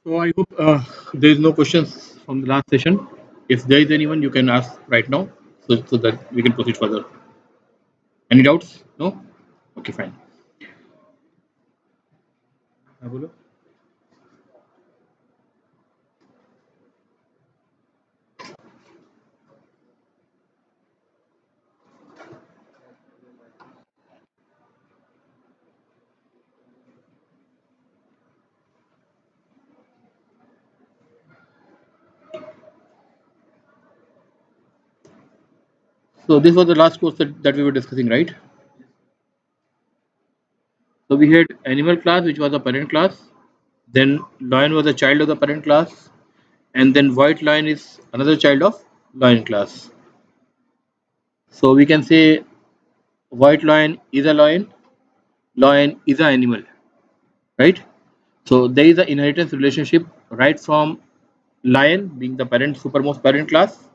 So I hope there is no questions from the last session. If there is anyone, you can ask right now, so that we can proceed further. Any doubts? No? Okay, fine. हाँ, बोलो. So this was the last course that we were discussing, right? So we had animal class, which was a parent class. Then lion was a child of the parent class, and then white lion is another child of lion class. So we can say white lion is a lion is an animal, right? So there is an inheritance relationship right from lion being the parent supermost parent class,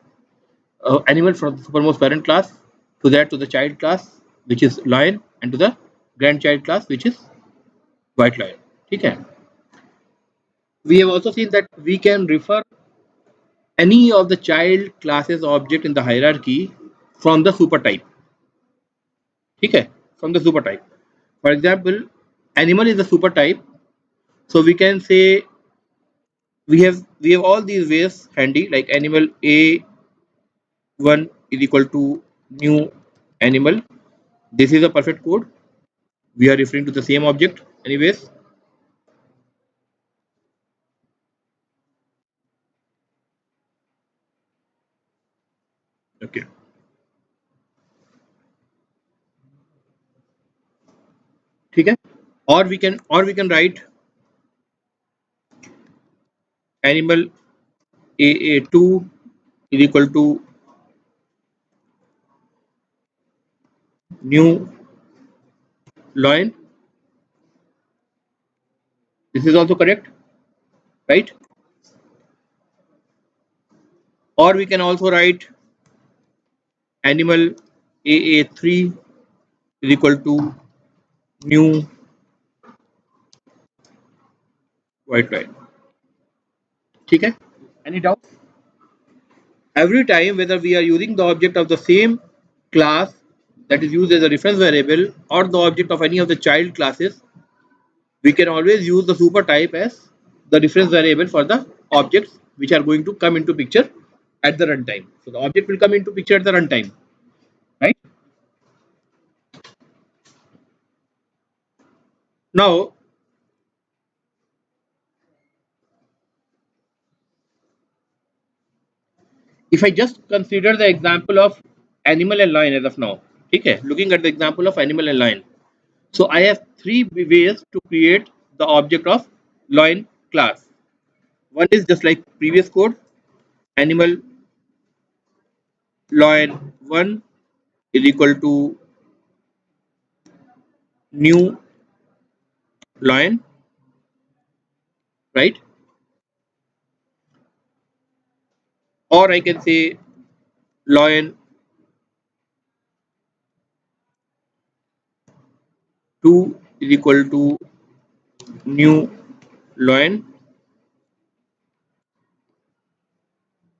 animal from the supermost parent class to that to the child class which is lion and to the grandchild class which is white lion. Okay. We have also seen that we can refer any of the child classes object in the hierarchy from the supertype. Okay, from the supertype. For example, animal is the supertype, so we can say we have all these ways handy like animal a1 is equal to new animal. This is a perfect code. We are referring to the same object anyways. Okay. ठीक है. Or we can write animal aa2 is equal to new lion. This is also correct, right? Or we can also write animal aa3 is equal to new white lion. ठीक है. Any doubt? Every time whether we are using the object of the same class that is used as a reference variable or the object of any of the child classes, we can always use the super type as the reference variable for the objects which are going to come into picture at the runtime. So the object will come into picture at the runtime, right? Now, if I just consider the example of animal and lion as of now, okay, looking at the example of animal and lion. So I have three ways to create the object of lion class. One is just like previous code, animal lion 1 is equal to new lion, right? Or I can say lion 2 is equal to new lion,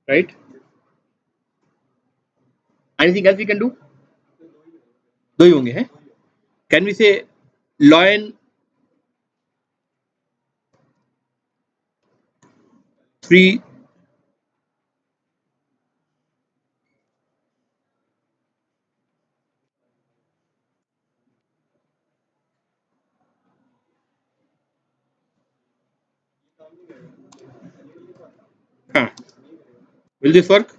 right? Anything else we can do? दो ही होंगे हैं. Can we say lion 3? हाँ. Will this work?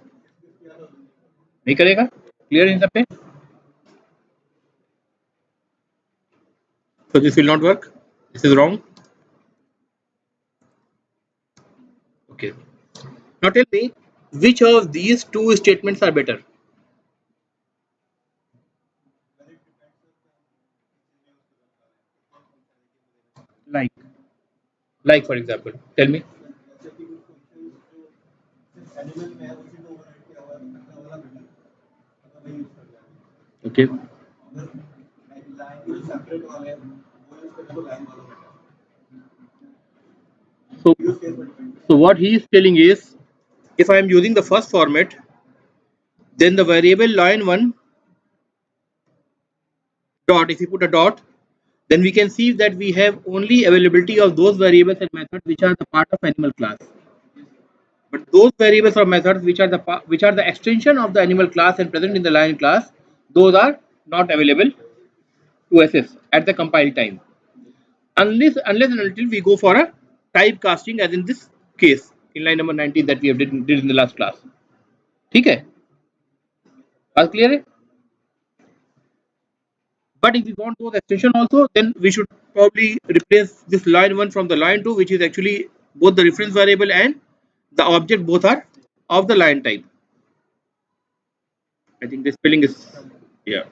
नहीं करेगा? Clear इन सब पे? So this will not work. This is wrong. Okay. Now tell me which of these two statements are better? Like, like for example, tell me. Okay. So, so what he is telling is, if I am using the first format, then the variable line1 dot, if you put a dot, then we can see that we have only availability of those variables and methods which are the part of animal class. But those variables or methods which are the extension of the animal class and present in the line class, those are not available to access at the compile time, unless and until we go for a typecasting, as in this case in line number 19 that we have did in the last class. ठीक है, बात clear है? But if we want those extension also, then we should probably replace this line 1 from the line 2, which is actually both the reference variable and the object, both are of the line type. I think the spelling is, yeah.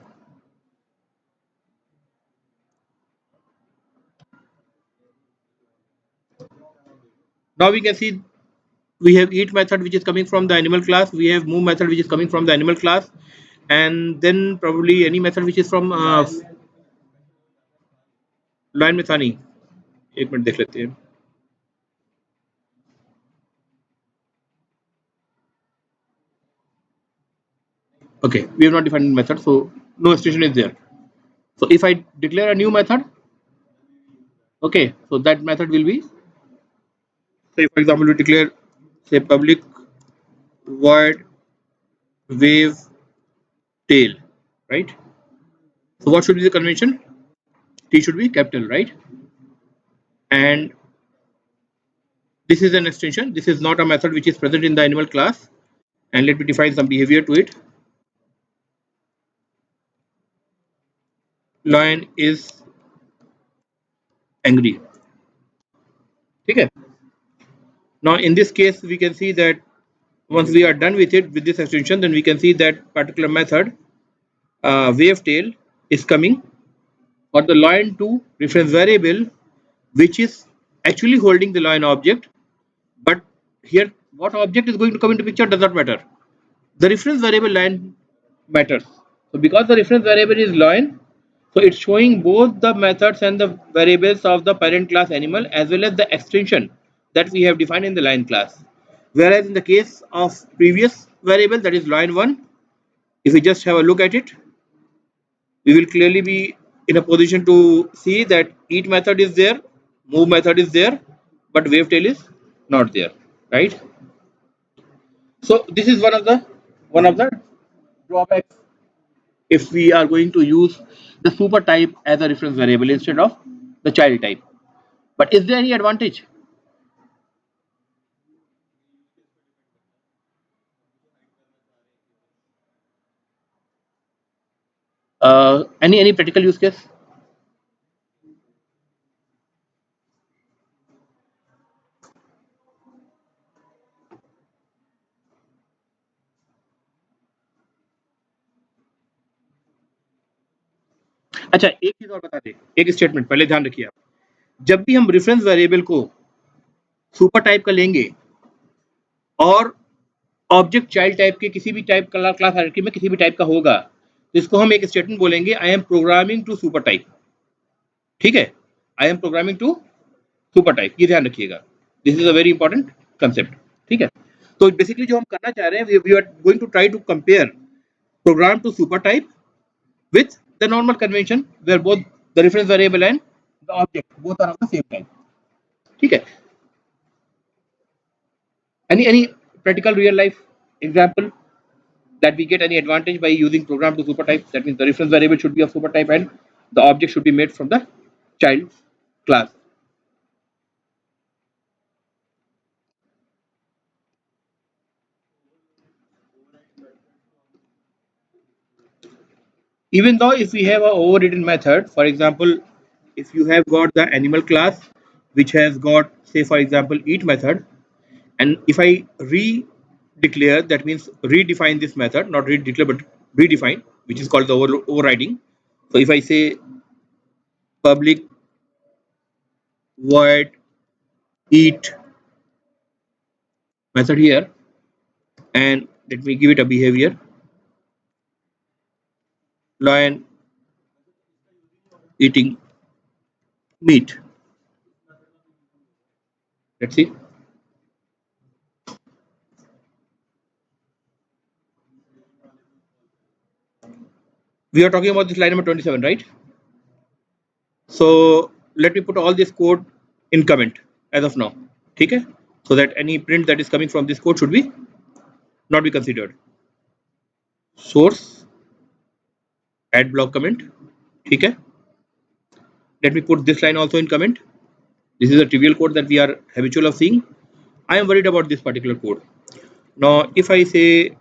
Now we can see we have eat method which is coming from the animal class, we have move method which is coming from the animal class, and then probably any method which is from line में था नहीं, एक minute देख लेते हैं. Okay, we have not defined method, so no extension is there. So if I declare a new method, okay, so that method will be, say for example, we declare, say, public void wave tail, right? So what should be the convention? T should be capital, right? And this is an extension. This is not a method which is present in the animal class. And let me define some behavior to it. Lion is angry. Okay. Now in this case, we can see that once we are done with it with this extension, then we can see that particular method wave tail is coming for the line2 reference variable, which is actually holding the line object. But here, what object is going to come into picture does not matter. The reference variable line matters. So because the reference variable is line, so it's showing both the methods and the variables of the parent class animal as well as the extension that we have defined in the line class. Whereas in the case of previous variable, that is line1, if we just have a look at it, we will clearly be in a position to see that eat method is there, move method is there, but wavetail is not there, right? So this is one of the drawbacks if we are going to use the super type as a reference variable instead of the child type. But is there any advantage? Any practical use case? अच्छा, एक चीज और बता दे, एक statement पहले ध्यान रखिए आप, जब भी हम रेफरेंस वेरिएबल को सुपर टाइप का लेंगे और ऑब्जेक्ट चाइल्ड टाइप के किसी भी टाइप क्लास हायरार्की में किसी भी टाइप का होगा, तो इसको हम एक स्टेटमेंट बोलेंगे, I am programming to super type. ठीक है, I am programming to super type, ये ध्यान रखिएगा. This is a very important concept. ठीक है, तो बेसिकली जो हम करना चाह रहे हैं, we are going to try to compare program to super type with the normal convention where both the reference variable and the object both are of the same type. ठीक है, any practical real life example that we get any advantage by using program to super type? That means the reference variable should be of super type and the object should be made from the child class. Even though if we have a overridden method, for example, if you have got the animal class which has got, say for example, eat method, and if I re-declare, that means redefine this method, not re-declare but redefine, which is called the overriding. So if I say public void eat method here, and let me give it a behavior, lion eating meat, Let's see. We are talking about this line number 27, right? So let me put all this code in comment as of now. Okay? So that any print that is coming from this code should be not be considered. Source add block comment. Okay? Let me put this line also in comment. This is a trivial code that we are habitual of seeing. I am worried about this particular code. Now, if I say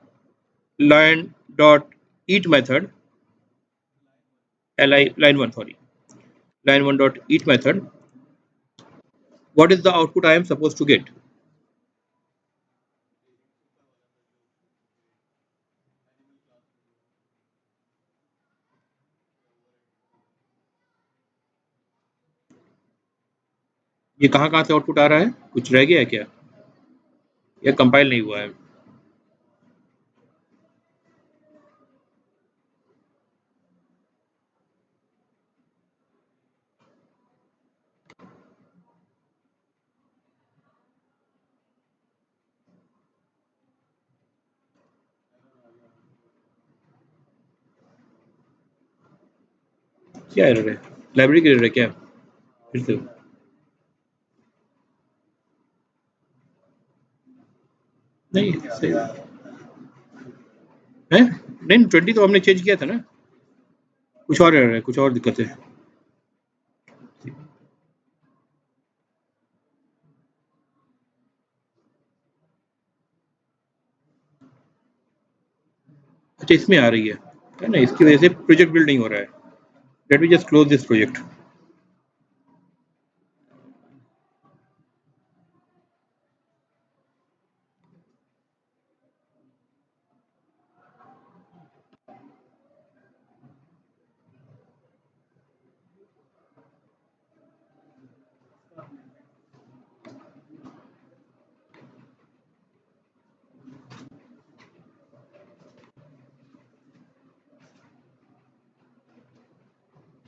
line dot eat method, line one, sorry, line one dot eat method, what is the output I am supposed to get? ये कहाँ से output आ रहा है? कुछ रह गया है क्या? या कंपाइल नहीं हुआ है? क्या एरर है? लाइब्रेरी की एरर है क्या? फिर से नहीं सही है। नहीं 20 तो हमने चेंज किया था ना। कुछ और एरर है, कुछ और दिक्कत है। अच्छा इसमें आ रही है ना? इसकी वजह से प्रोजेक्ट बिल्ड नहीं हो रहा है। Let me just close this project.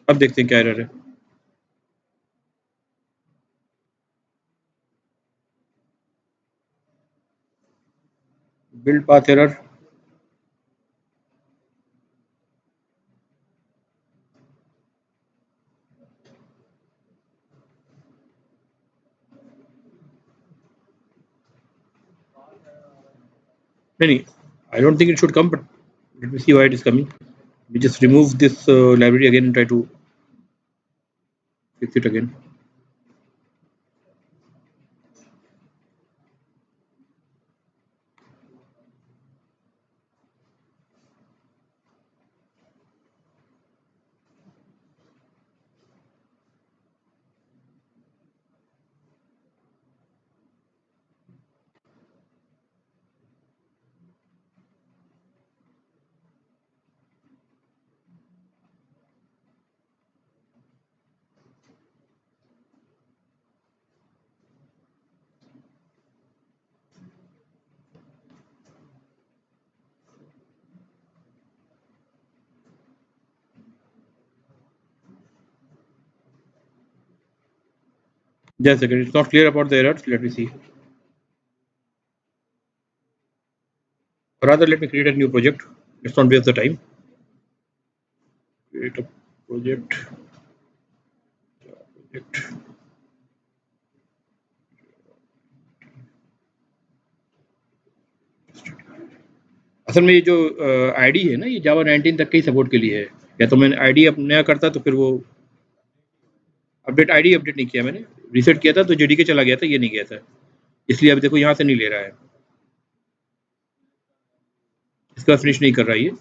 अब देखते हैं क्या एरर है। Build path error. नहीं, I don't think it should come, but let me see why it is coming. We just remove this library again and try to fix it again. Just a second, it's not clear about the errors. Let me see. Or rather, let me create a new project. Let's not waste the time. Create a project. Project. असल में ये जो ID है ना, ये जावा 19 तक के ही support के लिए है। या तो मैंने आईडी अब नया करता तो फिर वो अपडेट आईडी अपडेट नहीं किया मैंने। रीसेट किया था तो जेडीके चला गया था, ये नहीं गया था। इसलिए अब देखो यहाँ से नहीं ले रहा है। इसका फिनिश नहीं कर रहा है ये।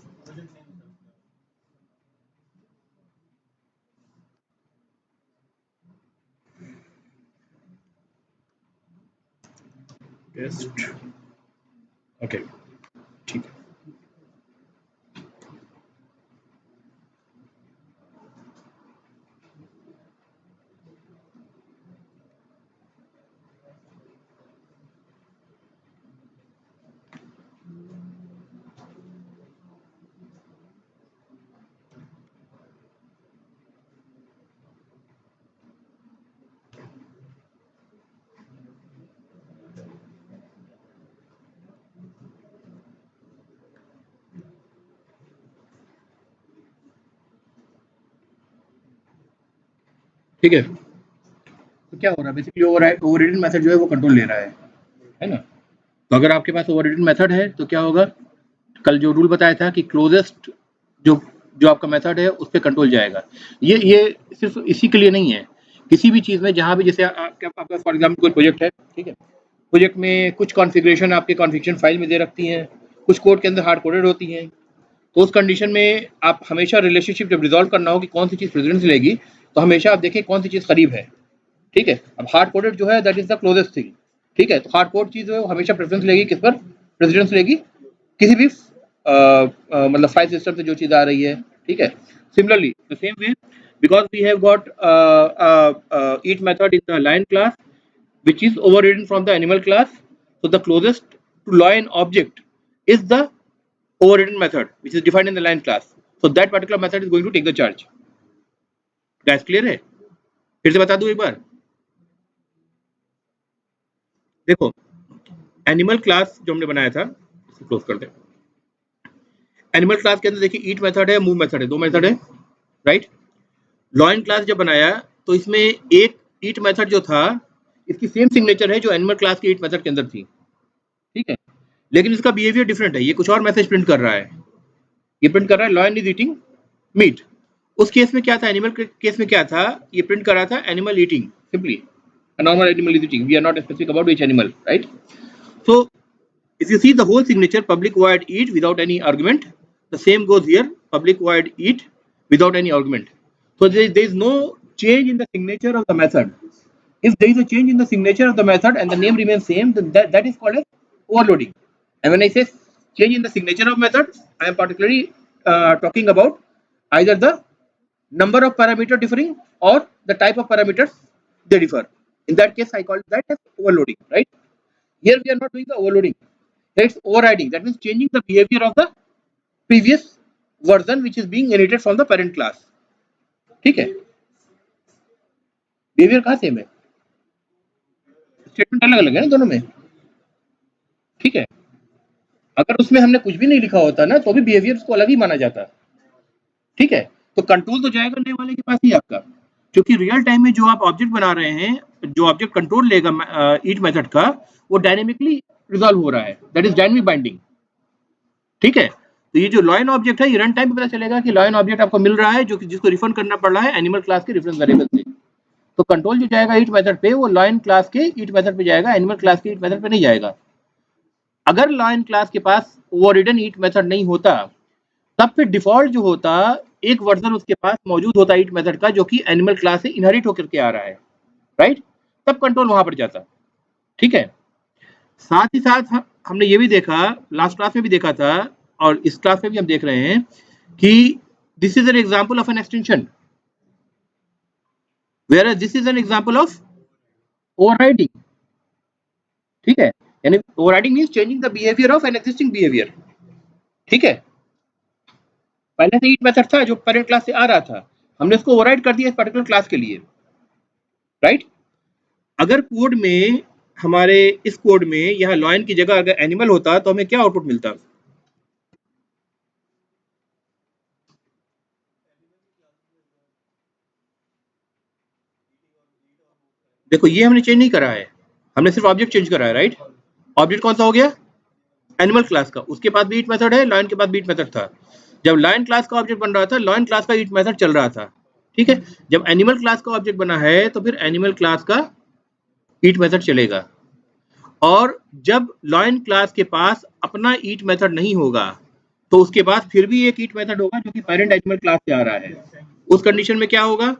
टेस्ट। ओके ठीक है। ठीक है। तो क्या हो रहा है बेसिकली, ओवरराइडिंग मेथड जो है वो कंट्रोल ले रहा है ना। तो अगर आपके पास ओवरराइडिंग मेथड है तो क्या होगा, कल जो रूल बताया था कि क्लोजेस्ट जो जो आपका मेथड है उस पर कंट्रोल जाएगा। ये सिर्फ इसी के लिए नहीं है, किसी भी चीज़ में जहाँ भी, जैसे आपका फॉर एग्जाम्पल कोई प्रोजेक्ट है, ठीक है, प्रोजेक्ट में कुछ कॉन्फ़िगरेशन आपके कॉन्फ़िगरेशन फाइल में दे रखती हैं, कुछ कोड के अंदर हार्ड कोडेड होती हैं, तो उस कंडीशन में आप हमेशा रिलेशनशिप जब रिजॉल्व करना हो कि कौन सी चीज़ प्रेसिडेंस लेगी, तो हमेशा आप देखें कौन सी चीज़ करीब है, ठीक है। अब हार्ड कोडेड जो है that is the closest thing, ठीक है। तो हार्ड कोड चीज़ है वो हमेशा प्रेफरेंस लेगी किस पर, प्रेसिडेंस लेगी किसी भी मतलब फाइल सिस्टम से जो चीज़ आ रही है, ठीक है। Similarly the same way, because we have got each method in the lion class which is overridden from the animal class, so the closest to lion object is the overridden method which is defined in the lion class, so that particular method is going to take the charge. That's clear है? फिर से बता दूं एक बार, देखो animal class जो हमने बनाया था, इसे क्लोज कर दे। एनिमल क्लास के अंदर देखिए ईट मेथड है, मूव मेथड है, दो मेथड है, राइट। लॉइन क्लास जब बनाया तो इसमें एक ईट मेथड जो था इसकी सेम सिग्नेचर है जो एनिमल क्लास के ईट मेथड के अंदर थी, ठीक है, लेकिन इसका बिहेवियर डिफरेंट है, ये कुछ और मैसेज प्रिंट कर रहा है, ये प्रिंट कर रहा है लॉयन इज ईटिंग मीट। उस केस में क्या था, एनिमल के केस में क्या था, ये प्रिंट कर रहा था animal eating simply, a normal animal is eating, we are not specific about which animal, right? So if you see the whole signature public void eat without any argument, the same goes here, public void eat without any argument. So there is no change in the signature of the method. If there is a change in the signature of the method and the name remains same, then that is called as overloading. And when I say change in the signature of method, I am particularly talking about either the number of parameter differing or the type of parameters they differ. In that case, I call that as overloading, right? Here we are not doing the overloading. It's overriding. That means changing the behavior of the previous version which is being inherited from the parent class. ठीक है, behaviour कहाँ same है, statement अलग अलग है ना दोनों में, ठीक है। अगर उसमें हमने कुछ भी नहीं लिखा होता ना तो भी बिहेवियर उसको अलग ही माना जाता, ठीक है। तो कंट्रोल तो जाएगा नए वाले के पास ही आपका, क्योंकि रियल टाइम में जो आप ऑब्जेक्ट बना रहे हैं, जो ऑब्जेक्ट कंट्रोल लेगा ईट मेथड का, वो डायनेमिकली रिजॉल्व हो रहा है, दैट इज डायनेमिक बाइंडिंग, ठीक है। तो ये जो लॉयन ऑब्जेक्ट है ये रन टाइम पे पता चलेगा कि लॉयन ऑब्जेक्ट आपको मिल रहा है जो कि जिसको रिफर करना पड़ रहा है एनिमल क्लास के रेफरेंस वेरिएबल से। तो कंट्रोल जो जाएगा ईट मेथड पे वो लॉयन क्लास के ईट मेथड पे जाएगा, एनिमल क्लास के ईट मेथड पे नहीं जाएगा। अगर लॉयन क्लास के पास ओवररिडन ईट मेथड नहीं होता तब फिर डिफॉल्ट जो होता, एक वर्जन उसके पास मौजूद होता ईट मेथड का जो कि एनिमल क्लास से इनहेरिट होकर के आ रहा है, राइट, तब कंट्रोल वहां पर जाता, ठीक है। साथ ही साथ हमने ये भी देखा, लास्ट क्लास में भी देखा था और इस क्लास में भी हम देख रहे हैं कि this is an example of an extension, where this is an example of overriding, ठीक है। यानी overriding means changing the behaviour of an existing behaviour, ठीक है। पहले से ईट मेथड था जो पेरेंट क्लास से आ रहा था, हमने उसको ओवरराइड कर दिया इस पर्टिकुलर क्लास के लिए, राइट। अगर कोड में हमारे इस कोड में यहाँ लॉयन की जगह अगर एनिमल होता तो हमें क्या आउटपुट मिलता, देखो ये हमने चेंज नहीं करा है, हमने सिर्फ ऑब्जेक्ट चेंज करा है, राइट। ऑब्जेक्ट कौन सा हो गया, एनिमल क्लास का, उसके पास भी ईट मेथड है, लॉयन के पास भी ईट मेथड था। जब लॉयन क्लास का ऑब्जेक्ट बन रहा था लॉयन क्लास का ईट मेथड चल रहा था, ठीक है। जब एनिमल क्लास का ऑब्जेक्ट बना है तो फिर एनिमल क्लास का ईट मेथड चलेगा, और जब लॉयन क्लास के पास अपना ईट मेथड नहीं होगा तो उसके पास फिर भी एक ईट मेथड होगा जो कि पेरेंट एनिमल क्लास से आ रहा है। उस कंडीशन में क्या होगा,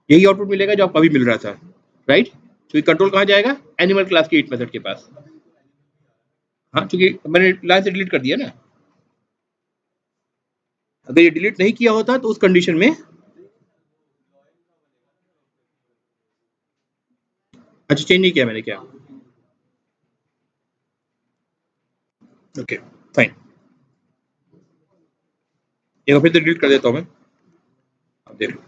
यही आउटपुट मिलेगा जो आपको अभी मिल रहा था, राइट। तो कंट्रोल कहाँ जाएगा, एनिमल क्लास के ईट मेथड के पास। हाँ, क्योंकि मैंने लाइन से डिलीट कर दिया ना, अगर ये डिलीट नहीं किया होता तो उस कंडीशन में, अच्छा चेंज नहीं किया मैंने क्या, ओके फाइन, एक बार फिर से डिलीट कर देता हूँ मैं, अब देख लो।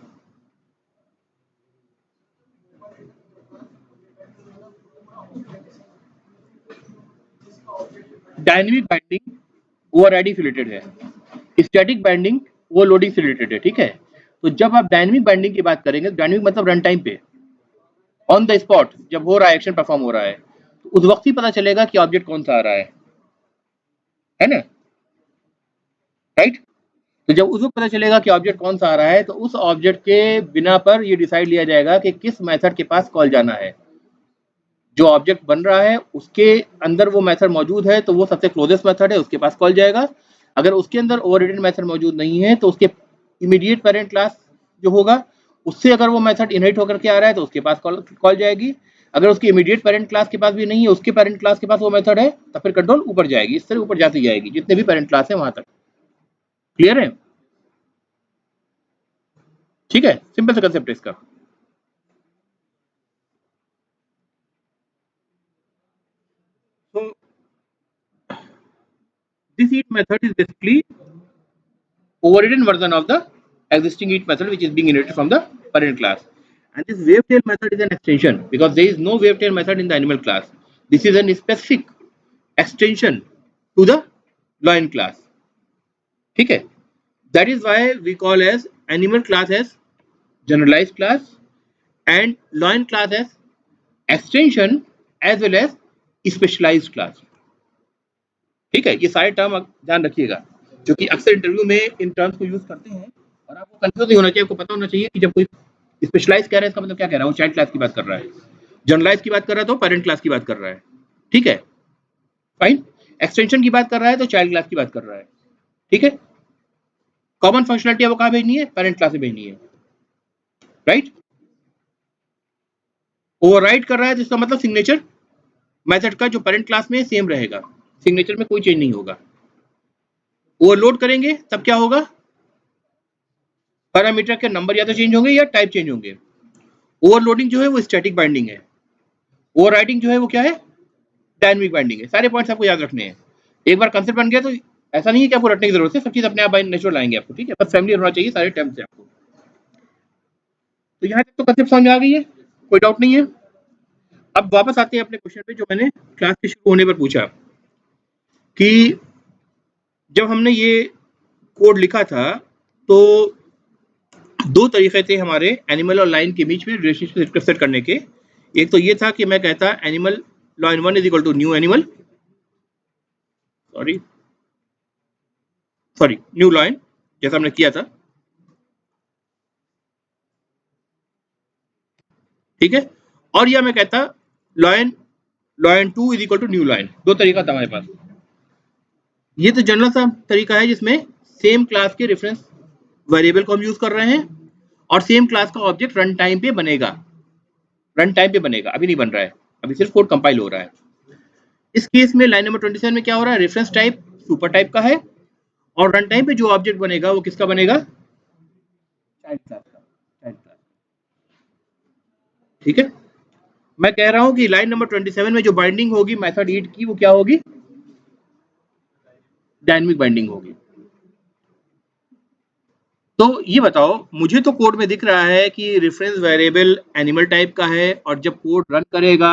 डायनेमिक बाइंडिंग ओवरराइडिंग से रिलेटेड है, स्टैटिक बाइंडिंग ओवरलोडिंग से रिलेटेड है, ठीक है। तो जब आप डायनेमिक बाइंडिंग की बात करेंगे, डायनेमिक मतलब रन टाइम पे, ऑन द स्पॉट जब हो रहा है, एक्शन परफॉर्म हो रहा है, तो उस वक्त ही पता चलेगा कि ऑब्जेक्ट कौन सा आ रहा है ना, राइट। तो जब उस वक्त पता चलेगा कि ऑब्जेक्ट कौन सा आ रहा है, तो उस ऑब्जेक्ट के बिना पर ये डिसाइड लिया जाएगा कि किस मेथड के पास कॉल जाना है। जो ऑब्जेक्ट बन रहा है उसके अंदर वो मेथड मौजूद है तो वो सबसे क्लोजेस्ट मेथड है, उसके पास कॉल जाएगा। अगर उसके अंदर ओवररिडन मेथड मौजूद नहीं है तो उसके इमीडिएट पेरेंट क्लास जो होगा उससे अगर वो मेथड इनहेरिट होकर के आ रहा है तो उसके पास कॉल जाएगी। अगर उसकी इमीडिएट पेरेंट क्लास के पास भी नहीं है, उसके पेरेंट क्लास के पास वो मेथड है, तो फिर कंट्रोल ऊपर जाएगी, इस तरह ऊपर जाती जाएगी जितने भी पेरेंट क्लास है वहां तक। क्लियर है? ठीक है, सिंपल सा कंसेप्ट है इसका। So this each method is basically overridden version of the existing each method which is being inherited from the parent class. And this wavetail method is an extension because there is no wavetail method in the animal class. This is a specific extension to the loin class. ठीक है? That is why we call as animal class as generalized class and loin class as extension as well as specialized class. ठीक है, ये सारे term ध्यान रखिएगा क्योंकि अक्सर इंटरव्यू में इन टर्म्स को यूज करते हैं और आपको कंफ्यूज नहीं होना चाहिए, आपको पता होना चाहिए कि जब कोई स्पेशलाइज कह रहा है इसका मतलब क्या कह रहा है, वो चाइल्ड क्लास की बात कर रहा है, जनरलाइज की बात कर रहा है तो पेरेंट क्लास की बात कर रहा है। ठीक है, फाइन। एक्सटेंशन की बात कर रहा है तो चाइल्ड क्लास की बात कर रहा है। ठीक है, कॉमन फंक्शनलिटी वो कहाँ भेजनी है, पेरेंट क्लास में भेजनी है, राइट। ओवरराइड कर रहा है तो इसका मतलब सिग्नेचर मेथड का जो पेरेंट क्लास में सेम रहेगा, सिग्नेचर में कोई चेंज नहीं होगा। ओवरलोड करेंगे तब क्या होगा, पैरामीटर के नंबर या तो चेंज होंगे या टाइप चेंज होंगे। ओवरलोडिंग जो है वो स्टैटिक बाइंडिंग है, ओवरराइडिंग जो है वो क्या है, डायनेमिक बाइंडिंग है। सारे पॉइंट्स आपको याद रखने हैं। एक बार कंसेप्ट बन गया तो ऐसा नहीं है कि आपको रटने की जरूरत है, सब चीज अपने आप बाइंड नेचुरल आएंगे आपको। ठीक है, बस फैमिली होना चाहिए सारे टर्म्स से आपको। तो यहाँ तक तो कंसेप्ट समझ में आ गई है, कोई डाउट नहीं है। अब वापस आते हैं अपने क्वेश्चन पे जो मैंने क्लास के शुरू होने पर पूछा कि जब हमने ये कोड लिखा था तो दो तरीके थे हमारे एनिमल और लाइन के बीच में रिलेशनशिप सेट करने के। एक तो ये था कि मैं कहता animal line 1 is equal to new animal, sorry new line, जैसा हमने किया था। ठीक है, और यह मैं कहता line 2 is equal to new line. दो तरीका था हमारे पास। ये तो जनरल सा तरीका है जिसमें सेम क्लास के रेफरेंस वेरिएबल को हम यूज कर रहे हैं और सेम क्लास का ऑब्जेक्ट रन टाइम पे बनेगा। रन टाइम पे बनेगा, अभी नहीं बन रहा है, अभी सिर्फ कोड कंपाइल हो रहा है। इस केस में लाइन नंबर 27 में क्या हो रहा है, रेफरेंस टाइप सुपर टाइप का है और रन टाइम पे जो ऑब्जेक्ट बनेगा वो किसका बनेगा, चाइल्ड क्लास का, चाइल्ड क्लास। ठीक है, मैं कह रहा हूं कि लाइन नंबर 27 में जो बाइंडिंग होगी मेथड ईट की वो क्या होगी, डायनेमिक बाइंडिंग होगी। तो ये बताओ, मुझे तो कोड में दिख रहा है कि रेफरेंस वेरिएबल एनिमल टाइप का है और जब कोड रन करेगा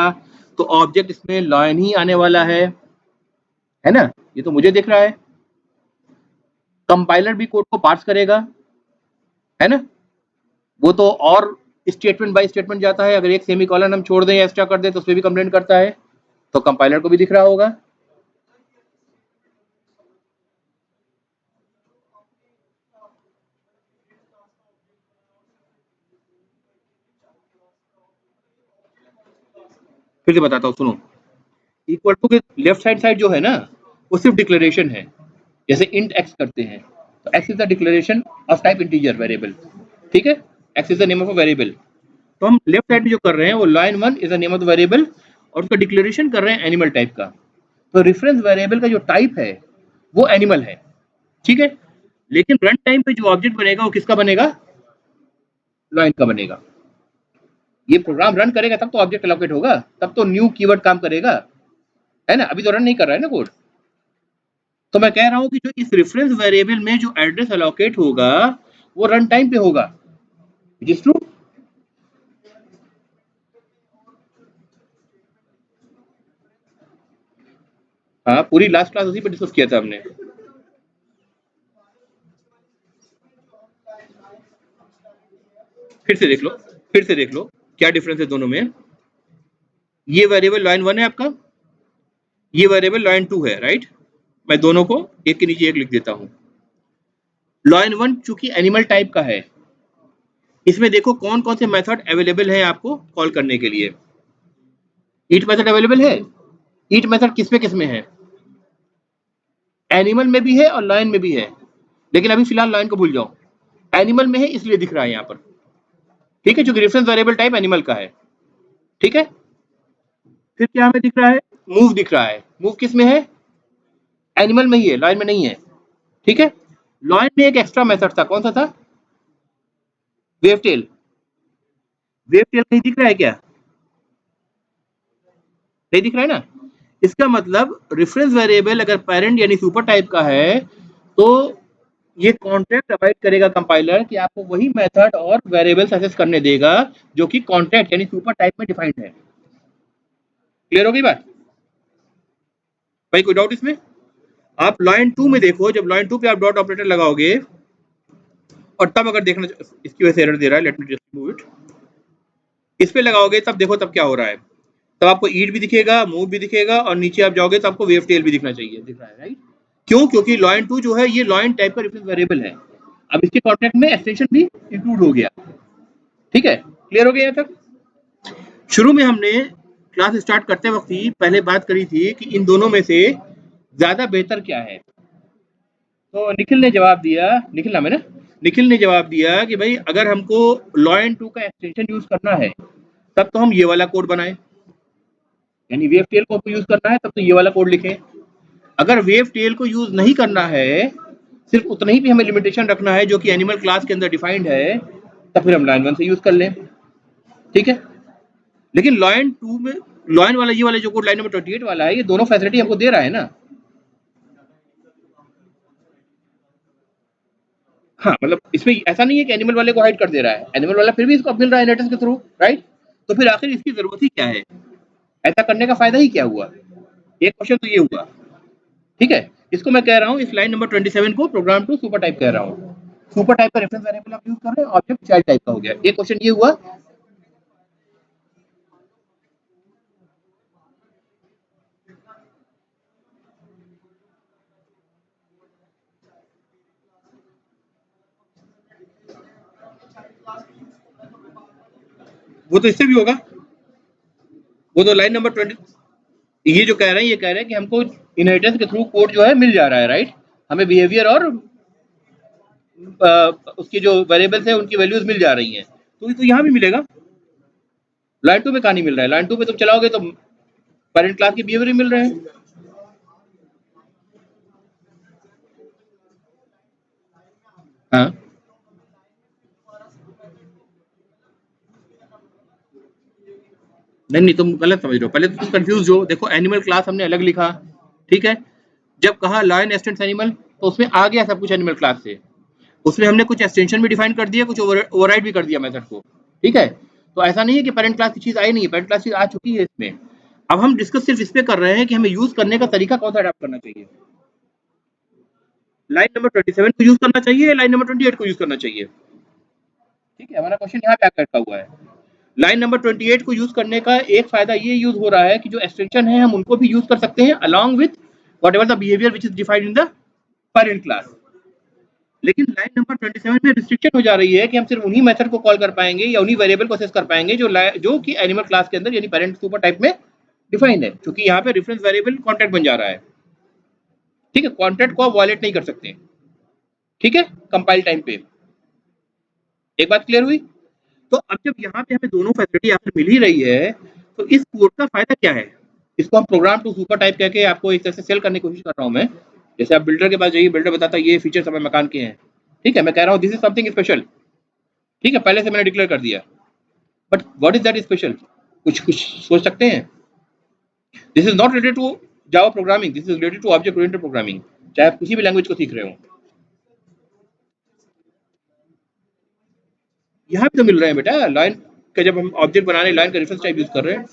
तो ऑब्जेक्ट इसमें लाइन ही आने वाला है ना, ये तो मुझे दिख रहा है। कंपाइलर भी कोड को पार्स करेगा, है ना, वो तो और स्टेटमेंट बाय स्टेटमेंट जाता है। अगर एक सेमीकोलन हम छोड़ दें या एक्स्ट्रा कर दें तो उसमें भी कंप्लेंट करता है, तो कंपाइलर को भी दिख रहा होगा। फिर से बताता हूँ, सुनो। इक्वल टू के लेफ्ट साइड जो है ना वो सिर्फ डिक्लेरेशन है, जैसे इंट एक्स करते हैं तो x is the declaration of type integer variable. ठीक है, x is the name of a variable. तो हम लेफ्ट साइड में जो कर रहे हैं वो line 1 is the name of the variable और उसका डिक्लेरेशन कर रहे हैं एनिमल टाइप का। तो रेफरेंस वेरिएबल का जो टाइप है वो एनिमल है। ठीक है, लेकिन रन टाइम पे जो ऑब्जेक्ट बनेगा वो किसका बनेगा, लाइन का बनेगा। ये प्रोग्राम रन करेगा तब तो ऑब्जेक्ट एलोकेट होगा, तब तो न्यू कीवर्ड काम करेगा, है ना, अभी तो रन नहीं कर रहा है ना कोड। तो मैं कह रहा हूं कि जो इस रेफरेंस वेरिएबल में जो एड्रेस एलोकेट होगा वो रन टाइम पे होगा, विच इज ट्रू। हाँ, पूरी लास्ट क्लास उसी पे डिस्कस किया था हमने। फिर से देख लो, फिर से देख लो क्या डिफरेंस है दोनों में। ये वेरिएबल लाइन 1 है आपका, ये वेरिएबल लाइन 2 है, राइट। मैं दोनों को एक के नीचे एक लिख देता हूँ। लाइन 1 चूंकि एनिमल टाइप का है, इसमें देखो कौन कौन से मेथड अवेलेबल है आपको कॉल करने के लिए। ईट मेथड अवेलेबल है। ईट मेथड किसमें है? एनिमल में भी है और लाइन में भी है, लेकिन अभी फिलहाल लाइन को भूल जाओ। एनिमल में है इसलिए दिख रहा है यहाँ पर, ठीक है, क्योंकि रेफरेंस वेरिएबल टाइप एनिमल का है, ठीक है। फिर क्या हमें दिख रहा है? मूव दिख रहा है। मूव किस में है? एनिमल में ही है, लाइन में नहीं है, ठीक है। लाइन में एक एक्स्ट्रा मेथड था, कौन सा था? वेवटेल। वेवटेल कहीं दिख रहा है क्या? नहीं दिख रहा है ना। इसका मतलब रेफरेंस वेरिएबल अगर पेरेंट यानी सुपर टाइप का है, तो ये कॉन्ट्रैक्ट अवॉइड करेगा कंपाइलर कि आपको वही मेथड और वेरिएबल्स एक्सेस करने देगा जो कि कॉन्ट्रैक्ट यानी सुपर टाइप में डिफाइंड है। क्लियर होगी बात? भाई कोई डाउट इसमें? आप लाइन 2 में देखो, जब लाइन 2 पे आप डॉट ऑपरेटर लगाओगे और तब अगर देखना इसकी वजह से एरर दे रहा है, let me just move it, इस पे लगाओगे तब देखो तब क्या हो रहा है। तब आपको ईट भी दिखेगा, मूव भी दिखेगा, और नीचे आप जाओगे तो आपको वेव टेल भी दिखना चाहिए, दिख रहा है, राइट। क्यों? क्योंकि लाइन 2 जो है ये लाइन टाइप का रेफरेंस वेरिएबल है। अब इसके कॉन्टेक्ट में एक्सटेंशन भी इंक्लूड हो गया, ठीक है। क्लियर हो गया यहाँ तक? शुरू में हमने क्लास स्टार्ट करते वक्त ही पहले बात करी थी कि इन दोनों में से ज्यादा बेहतर क्या है। तो निखिल ने जवाब दिया, निखिल नाम है ना, निखिल ने जवाब दिया कि भाई अगर हमको लॉइन 2 का एक्सटेंशन यूज करना है तब तो हम ये वाला कोड बनाएं, यानी वेव टेल को यूज करना है तब तो ये वाला कोड लिखें। अगर वेव टेल को यूज नहीं करना है, सिर्फ उतना ही भी हमें लिमिटेशन रखना है जो कि एनिमल क्लास के अंदर डिफाइंड है, तब फिर हम लाइन 1 से यूज कर लें, ठीक है। लेकिन लाइन 2 में लाइन वाला ये वाला जो कोड लाइन नंबर 28 वाला है, ये दोनों फैसिलिटी हमको दे रहा है ना। हाँ, मतलब इसमें ऐसा नहीं है कि एनिमल वाले को हाइड कर दे रहा है, एनिमल वाला फिर भी इसको मिल रहा है नेटवर्क के थ्रू, राइट। तो फिर आखिर इसकी जरूरत ही क्या है? ऐसा करने का फायदा ही क्या हुआ? एक क्वेश्चन तो ये हुआ, ठीक है। इसको मैं कह रहा हूँ, इस लाइन नंबर 27 को प्रोग्राम टू सुपर टाइप कह रहा हूँ। सुपर टाइप का रेफरेंस वेरिएबल आप यूज कर रहे हैं, ऑब्जेक्ट चाइल्ड टाइप का हो गया। एक क्वेश्चन ये हुआ। वो तो इससे भी होगा। वो तो लाइन नंबर 20, ये जो कह रहे हैं ये कह रहे हैं कि हमको इनहेरिटेंस के थ्रू कोड जो है मिल जा रहा है, राइट। हमें बिहेवियर और उसकी जो वेरिएबल्स है उनकी वैल्यूज मिल जा रही हैं, तो यहाँ भी मिलेगा। लाइन 2 में कहाँ नहीं मिल रहा है? लाइन 2 में तुम चलाओगे तो पेरेंट क्लास के बिहेवियर मिल रहे हैं। हाँ, नहीं नहीं, तुम गलत समझ रहे हो। पहले तो तुम कंफ्यूज हो। देखो एनिमल क्लास हमने अलग लिखा, ठीक है। जब कहा लायन एक्सटेंड्स एनिमल, तो उसमें आ गया सब कुछ एनिमल क्लास से। उसमें हमने कुछ एक्सटेंशन भी डिफाइन कर दिया, कुछ ओवरराइड भी कर दिया मेथड को, ठीक है। तो ऐसा नहीं है कि पेरेंट क्लास की चीज आई नहीं है, पेरेंट क्लास चीज आ चुकी है इसमें। अब हम डिस्कस सिर्फ इस पे कर रहे हैं कि हमें यूज करने का तरीका कौन सा अडॉप्ट करना चाहिए। लाइन नंबर 27 को यूज करना चाहिए या लाइन नंबर 28 को यूज करना चाहिए? ठीक है, हमारा क्वेश्चन यहाँ पे आकर हुआ है। लाइन नंबर 28 को यूज करने का एक फायदा ये यूज हो रहा है कि जो एक्सटेंशन है हम उनको भी यूज कर सकते हैं along with what ever the behaviour which is defined in the parent class. लेकिन लाइन नंबर 27 में रिस्ट्रिक्शन हो जा रही है कि हम सिर्फ उन्हीं मेथड को कॉल कर पाएंगे या उन्हीं वेरिएबल को एक्सेस कर पाएंगे जो कि एनिमल क्लास के अंदर यानी पेरेंट सुपर टाइप में डिफाइंड है, क्योंकि यहाँ पे रेफरेंस वेरिएबल कॉन्ट्रैक्ट बन जा रहा है, ठीक है। कॉन्ट्रैक्ट को आप वॉलेट नहीं कर सकते, ठीक है, कंपाइल टाइम पे। एक बात क्लियर हुई? तो अब जब यहाँ पे हमें दोनों फैसिलिटी आपसे मिल ही रही है, तो इस कोड का फायदा क्या है? इसको हम प्रोग्राम टू सुपर टाइप कह के आपको एक तरह से सेल करने की कोशिश कर रहा हूँ मैं। जैसे आप बिल्डर के पास जाइए, बिल्डर बताता है ये फीचर्स हमारे मकान के हैं, ठीक है। मैं कह रहा हूँ दिस इज समथिंग स्पेशल, ठीक है, पहले से मैंने डिक्लेयर कर दिया। But what is that special? कुछ कुछ सोच सकते हैं? This is not related to Java programming, this is related to object oriented programming, चाहे आप किसी भी लैंग्वेज को सीख रहे हो। यहाँ पे तो मिल रहे हैं बेटा, लाइन का जब हम ऑब्जेक्ट बना रहे हैं, लाइन का रेफरेंस टाइप यूज कर रहे हैं।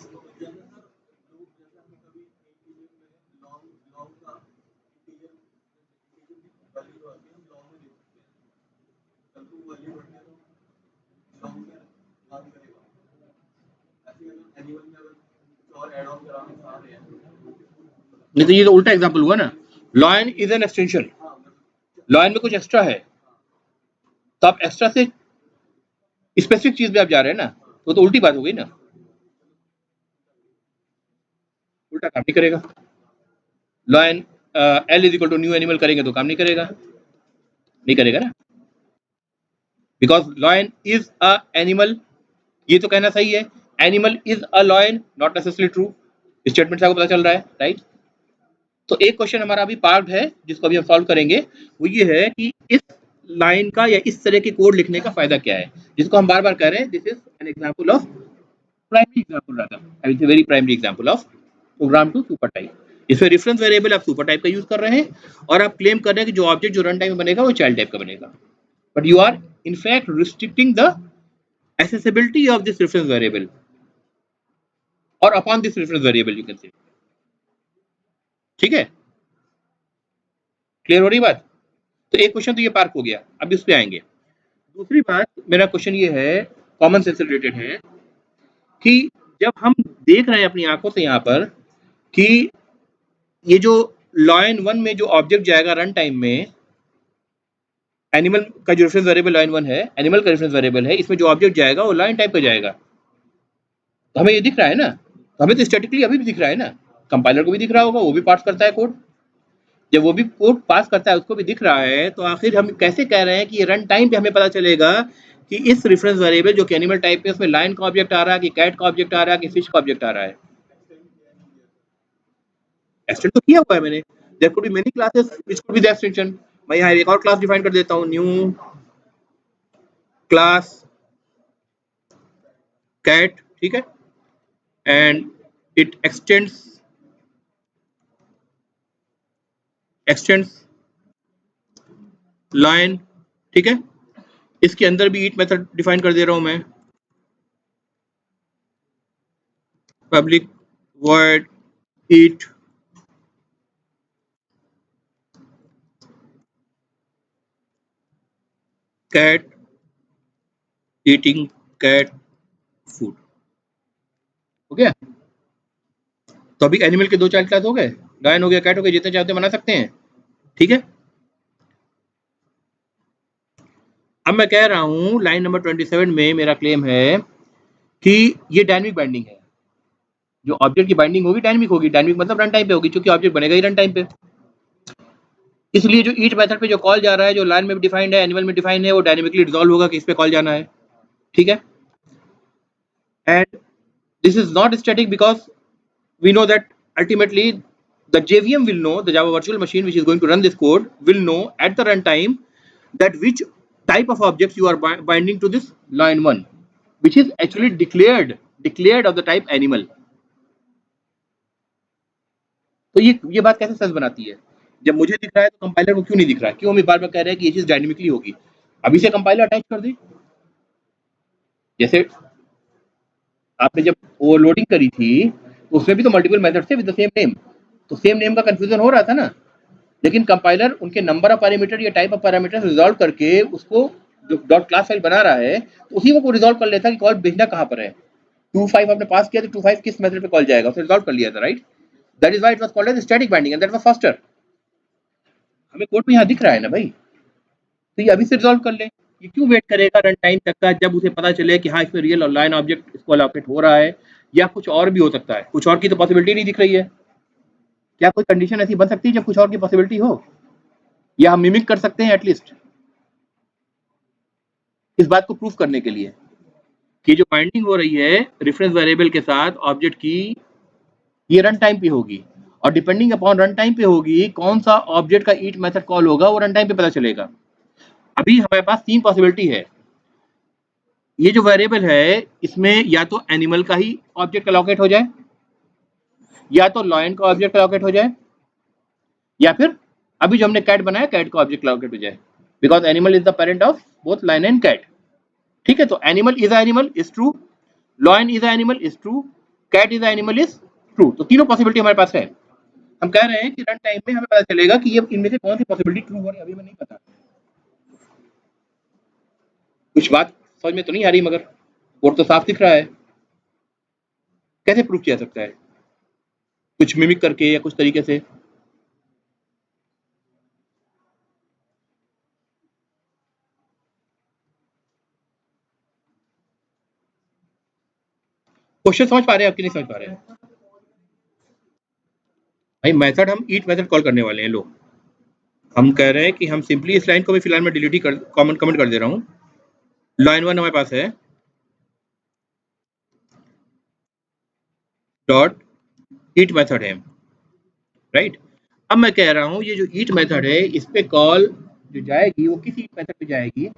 नहीं तो ये तो उल्टा एग्जाम्पल हुआ ना, lion is an extension, lion में कुछ एक्स्ट्रा है, तो आप एक्स्ट्रा से स्पेसिफिक चीज पे आप जा रहे हैं ना, तो उल्टी बात हो गई ना, उल्टा काम नहीं करेगा। Lion L is equal to new animal करेंगे तो काम नहीं करेगा, नहीं करेगा ना, because lion is a animal, ये तो कहना सही है, animal is a lion, not necessarily true, statement से आपको पता चल रहा है, राइट। तो एक क्वेश्चन हमारा अभी पार्ट है जिसको अभी हम सॉल्व करेंगे, वो ये है कि इस लाइन का या इस तरह के कोड लिखने का फायदा क्या है, जिसको हम बार बार कह रहे हैं this is an example of primary example, rather I will say very primary example of program to super type. इसमें रेफरेंस वेरिएबल आप सुपर टाइप का यूज कर रहे हैं और आप क्लेम कर रहे हैं कि जो ऑब्जेक्ट जो रन टाइम में बनेगा वो चाइल्ड टाइप का बनेगा, but you are in fact restricting the accessibility of this reference variable or upon this reference variable you can say, ठीक है, क्लियर हो रही बात। तो एक क्वेश्चन तो ये पार्क हो गया, अब इस पे आएंगे। दूसरी बात, मेरा क्वेश्चन ये है, कॉमन सेंस से रिलेटेड है, कि जब हम देख रहे हैं अपनी आंखों से यहाँ पर कि ये जो लाइन 1 में जो ऑब्जेक्ट जाएगा रन टाइम में, एनिमल का जो रेफरेंस वेरिएबल लाइन 1 है, एनिमल का रेफरेंस वेरिएबल है, इसमें जो ऑब्जेक्ट जाएगा वो लाइन टाइप का जाएगा, तो हमें ये दिख रहा है ना, तो हमें तो स्टैटिकली अभी भी दिख रहा है ना, कंपाइलर को भी दिख रहा होगा, वो भी पास करता है कोड, जब वो भी कोड पास करता है उसको भी दिख रहा है, तो आखिर हम कैसे कह रहे हैं कि रन टाइम पे हमें पता चलेगा कि इस रेफरेंस वेरिएबल जो कि एनिमल टाइप है उसमें लाइन का ऑब्जेक्ट आ रहा है कि कैट का ऑब्जेक्ट आ रहा है कि फिश का ऑब्जेक्ट आ रहा है। एक्सटेंड तो किया हुआ है मैंने, there could be many classes which could be the extension. मैं यहाँ एक और क्लास डिफाइन कर देता हूँ, न्यू क्लास कैट, ठीक है, एंड इट एक्सटेंड्स लाइन, ठीक है, इसके अंदर भी ईट मेथड डिफाइन कर दे रहा हूं मैं, पब्लिक वॉइड ईट कैट ईटिंग कैट फूड, हो गया। तो अभी एनिमल के 2 चाइल्ड क्लास हो गए, लायन हो गया, कैट हो गया, जितने चाहते बना सकते हैं, ठीक है। अब मैं कह रहा हूं लाइन नंबर 27 में मेरा क्लेम है कि ये डायनेमिक बाइंडिंग है, जो ऑब्जेक्ट की बाइंडिंग होगी डायनेमिक होगी, डायनेमिक मतलब रन टाइम पे होगी, क्योंकि ऑब्जेक्ट बनेगा ही रन टाइम पे, इसलिए जो ईच मेथड पे जो कॉल जा रहा है, जो लाइन में डिफाइंड है, एनिमल में डिफाइंड है, वो डायनेमिकली रिजॉल्व होगा कि इस पे कॉल जाना है, ठीक है। And this is not static because we know that ultimately the JVM will know, the Java virtual machine which is going to run this code will know at the runtime that which type of objects you are binding to this line 1, which is actually declared of the type animal। तो ये बात कैसे सच बनाती है, जब मुझे दिख रहा है तो कंपाइलर को क्यों नहीं दिख रहा है, क्यों हम बार बार कह रहे हैं कि ये चीज डायनेमिकली होगी। अभी से कंपाइलर अटैच कर दी, जैसे आपने जब ओवरलोडिंग करी थी तो उसमें भी तो मल्टीपल मेथड थे विद द सेम नेम, तो सेम नेम का कंफ्यूजन हो रहा था ना, लेकिन कंपाइलर उनके नंबर ऑफ पैरामीटर या टाइप ऑफ पैरामीटर रिजॉल्व करके उसको जो डॉट क्लास फाइल बना रहा है तो उसी को रिजॉल्व कर लेता कि कॉल भेजना कहाँ पर है, 25 आपने पास किया तो 25 किस मेथड पे कॉल जाएगा, उसे रिजॉल्व कर लिया था, right. That is why it was called as static binding and that was faster. हमें कोड में यहाँ दिख रहा है ना भाई, तो ये अभी से रिजॉल्व कर ले, ये क्यों वेट करेगा रन टाइम तक का, जब उसे पता चले कि हाँ इसमें रियल और लाइन ऑब्जेक्ट इसको अलोकेट हो रहा है, या कुछ और भी हो सकता है, कुछ और की तो पॉसिबिलिटी नहीं दिख रही है। क्या कोई कंडीशन ऐसी बन सकती है जब कुछ और की पॉसिबिलिटी हो, या हम मिमिक कर सकते हैं एटलीस्ट इस बात को प्रूफ करने के लिए कि जो बाइंडिंग हो रही है रेफरेंस वेरिएबल के साथ ऑब्जेक्ट की, ये रन टाइम पे होगी, और डिपेंडिंग अपॉन रन टाइम पे होगी कौन सा ऑब्जेक्ट का ईच मेथड कॉल होगा वो रन टाइम पे पता चलेगा। अभी हमारे पास 3 पॉसिबिलिटी है, ये जो वेरिएबल है इसमें या तो एनिमल का ही ऑब्जेक्ट अलोकेट हो जाए, या तो लॉयन का ऑब्जेक्ट अलोकेट हो जाए, या फिर अभी जो हमने कैट बनाया कैट का ऑब्जेक्ट अलोकेट हो जाए, because animal is the parent of both lion and cat, ठीक है। तो animal is animal is true, lion is animal is true, cat is animal is true, तो तीनों पॉसिबिलिटी हमारे पास है। हम कह रहे हैं कि रन टाइम में हमें पता चलेगा कि ये इनमें से कौन सी पॉसिबिलिटी ट्रू हो रही है, अभी हमें नहीं पता, कुछ बात समझ में तो नहीं आ रही, मगर कोड तो साफ दिख रहा है, कैसे प्रूव किया सकता है। कुछ मिमिक करके या कुछ तरीके से। क्वेश्चन समझ पा रहे हैं आपकी नहीं समझ पा रहे हैं? भाई मेथड हम ईट मेथड कॉल करने वाले हैं। लो, हम कह रहे हैं कि हम सिंपली इस लाइन को भी फिलहाल मैं डिलीट ही कर कमेंट कर दे रहा हूँ। लाइन 1 हमारे पास है डॉट ईट मेथड है, राइट। अब मैं कह रहा हूँ ये जो ईट मेथड है इस पे कॉल जो जाएगी वो किस ईट मेथड पे जाएगी?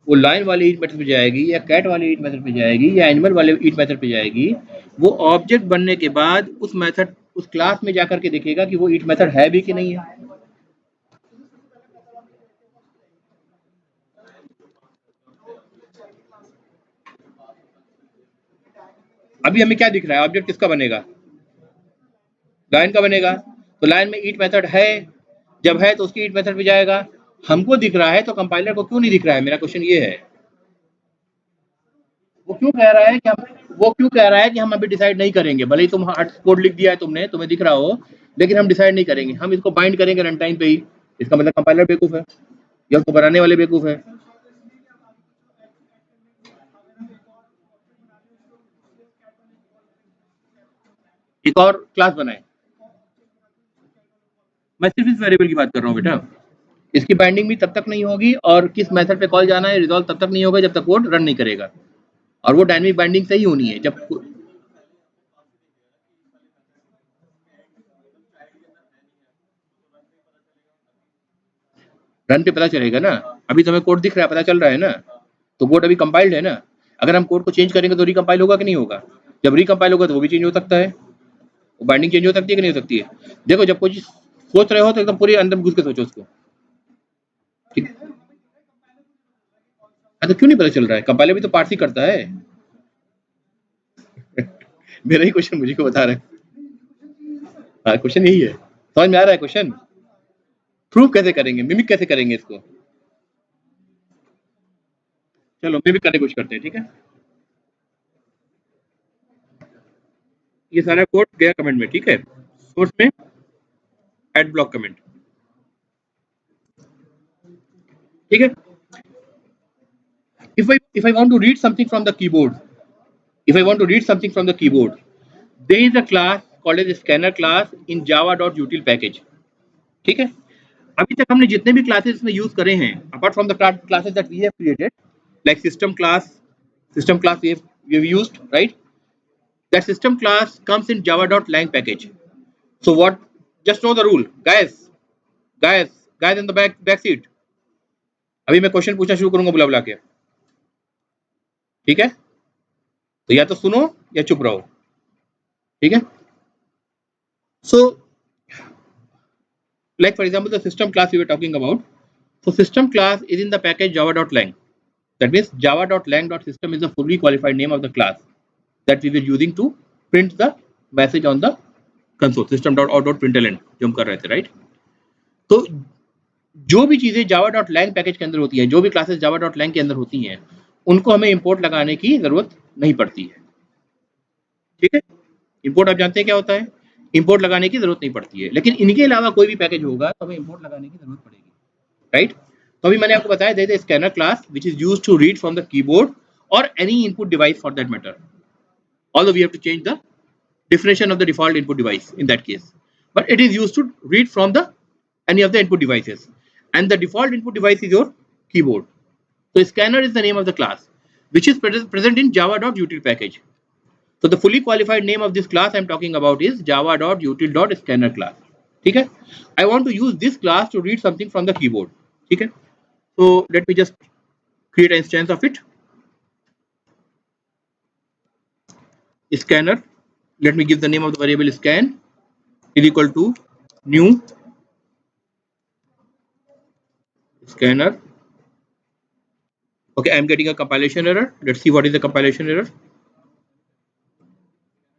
वो लाइन वाले ईट मेथड पे जाएगी या कैट वाले ईट मेथड पे जाएगी या एनिमल वाले ईट मेथड पे जाएगी? वो ऑब्जेक्ट बनने के बाद उस मेथड उस क्लास में जाकर के देखेगा कि वो ईट मेथड है भी कि नहीं है। अभी हमें क्या दिख रहा है? ऑब्जेक्ट किसका बनेगा? लाइन का बनेगा। तो लाइन में ईट मेथड है, जब है तो उसकी ईट मेथड पे जाएगा। हमको दिख रहा है तो कंपाइलर को क्यों नहीं दिख रहा है? मेरा क्वेश्चन ये है। वो क्यों कह रहा है कि हम अभी डिसाइड नहीं करेंगे? भले ही तुम कोड लिख दिया है तुमने, तुम्हें दिख रहा हो, लेकिन हम डिसाइड नहीं करेंगे, हम इसको बाइंड करेंगे रन टाइम पे ही। इसका मतलब कंपाइलर बेवकूफ है या उसको बनाने वाले बेवकूफ है। एक और क्लास बनाए। मैं सिर्फ इस वेरिएबल की बात कर रहा हूँ बेटा। इसकी बाइंडिंग भी तब तक नहीं होगी और किस मेथड पे कॉल जाना है रिजॉल्व तब तक नहीं होगा जब तक कोड रन नहीं करेगा। और वो डायनेमिक बाइंडिंग से ही होनी है जब रन पे पता चलेगा ना। अभी तो हमें कोड दिख रहा है, पता चल रहा है ना। तो कोड अभी कंपाइल्ड है ना। अगर हम कोड को चेंज करेंगे तो रिकम्पाइल होगा कि नहीं होगा? जब रिकम्पाइल होगा तो वो भी चेंज हो सकता है। वो बाइंडिंग चेंज हो सकती है कि नहीं हो सकती है? देखो, जब कोई चीज सोच रहे हो तो एकदम पूरी अंदर घुस के सोचो उसको। ठीक है। तो क्यों नहीं पता चल रहा है? कंपाइलर भी तो पार्स ही करता है। मेरा ही क्वेश्चन मुझे को बता रहे हैं। हाँ, क्वेश्चन यही है। समझ में आ रहा है क्वेश्चन? प्रूफ कैसे करेंगे, मिमिक कैसे करेंगे इसको? चलो मिमिक करने की कोशिश करते हैं, ठीक है। ये सारा कोड गया कमेंट में, ठीक है। सोर्स में एड ब्लॉक कमेंट, ठीक है। If I want to read something from the keyboard, if I want to read something from the keyboard, there is a class called as scanner class in java.util package, ठीक है। अभी तक हमने जितने भी classes में यूज करे हैं, apart from the classes that we have created, like system class we have used, right? That system class comes in java.lang package. So what? Just know the rule, guys, guys in the back seat. अभी मैं question पूछना शुरू करूंगा बुला बुला के, ठीक है। तो या तो सुनो या चुप रहो, ठीक है। सो like for example the system class we were talking about. So system class is in the package java.lang. That means java.lang.system is the fully qualified name of the class that we were using to print the message on the console, system.out.println जो हम कर रहे थे, right. तो जो भी चीजें java.lang package के अंदर होती हैं, जो भी क्लासेस java.lang के अंदर होती हैं, उनको हमें इंपोर्ट लगाने की जरूरत नहीं पड़ती है, ठीक है। इंपोर्ट आप जानते हैं क्या होता है? इंपोर्ट लगाने की जरूरत नहीं पड़ती है, लेकिन इनके अलावा कोई भी पैकेज होगा तो हमें इंपोर्ट लगाने की जरूरत पड़ेगी, राइट। तो अभी मैंने आपको बताया they the scanner class which is used to read from the keyboard और any input device for that matter, although we have to change the definition of the default input device in that case, but it is used to read from the any of the input devices, and the default input device is your keyboard. So scanner is the name of the class which is present in java.util package. So the fully qualified name of this class I'm talking about is java.util.scanner class, ठीक है। I want to use this class to read something from the keyboard, ठीक है। So let me just create an instance of it. Scanner, let me give the name of the variable scan is equal to new scanner. Okay, I'm getting a compilation error. Let's see what is the compilation error.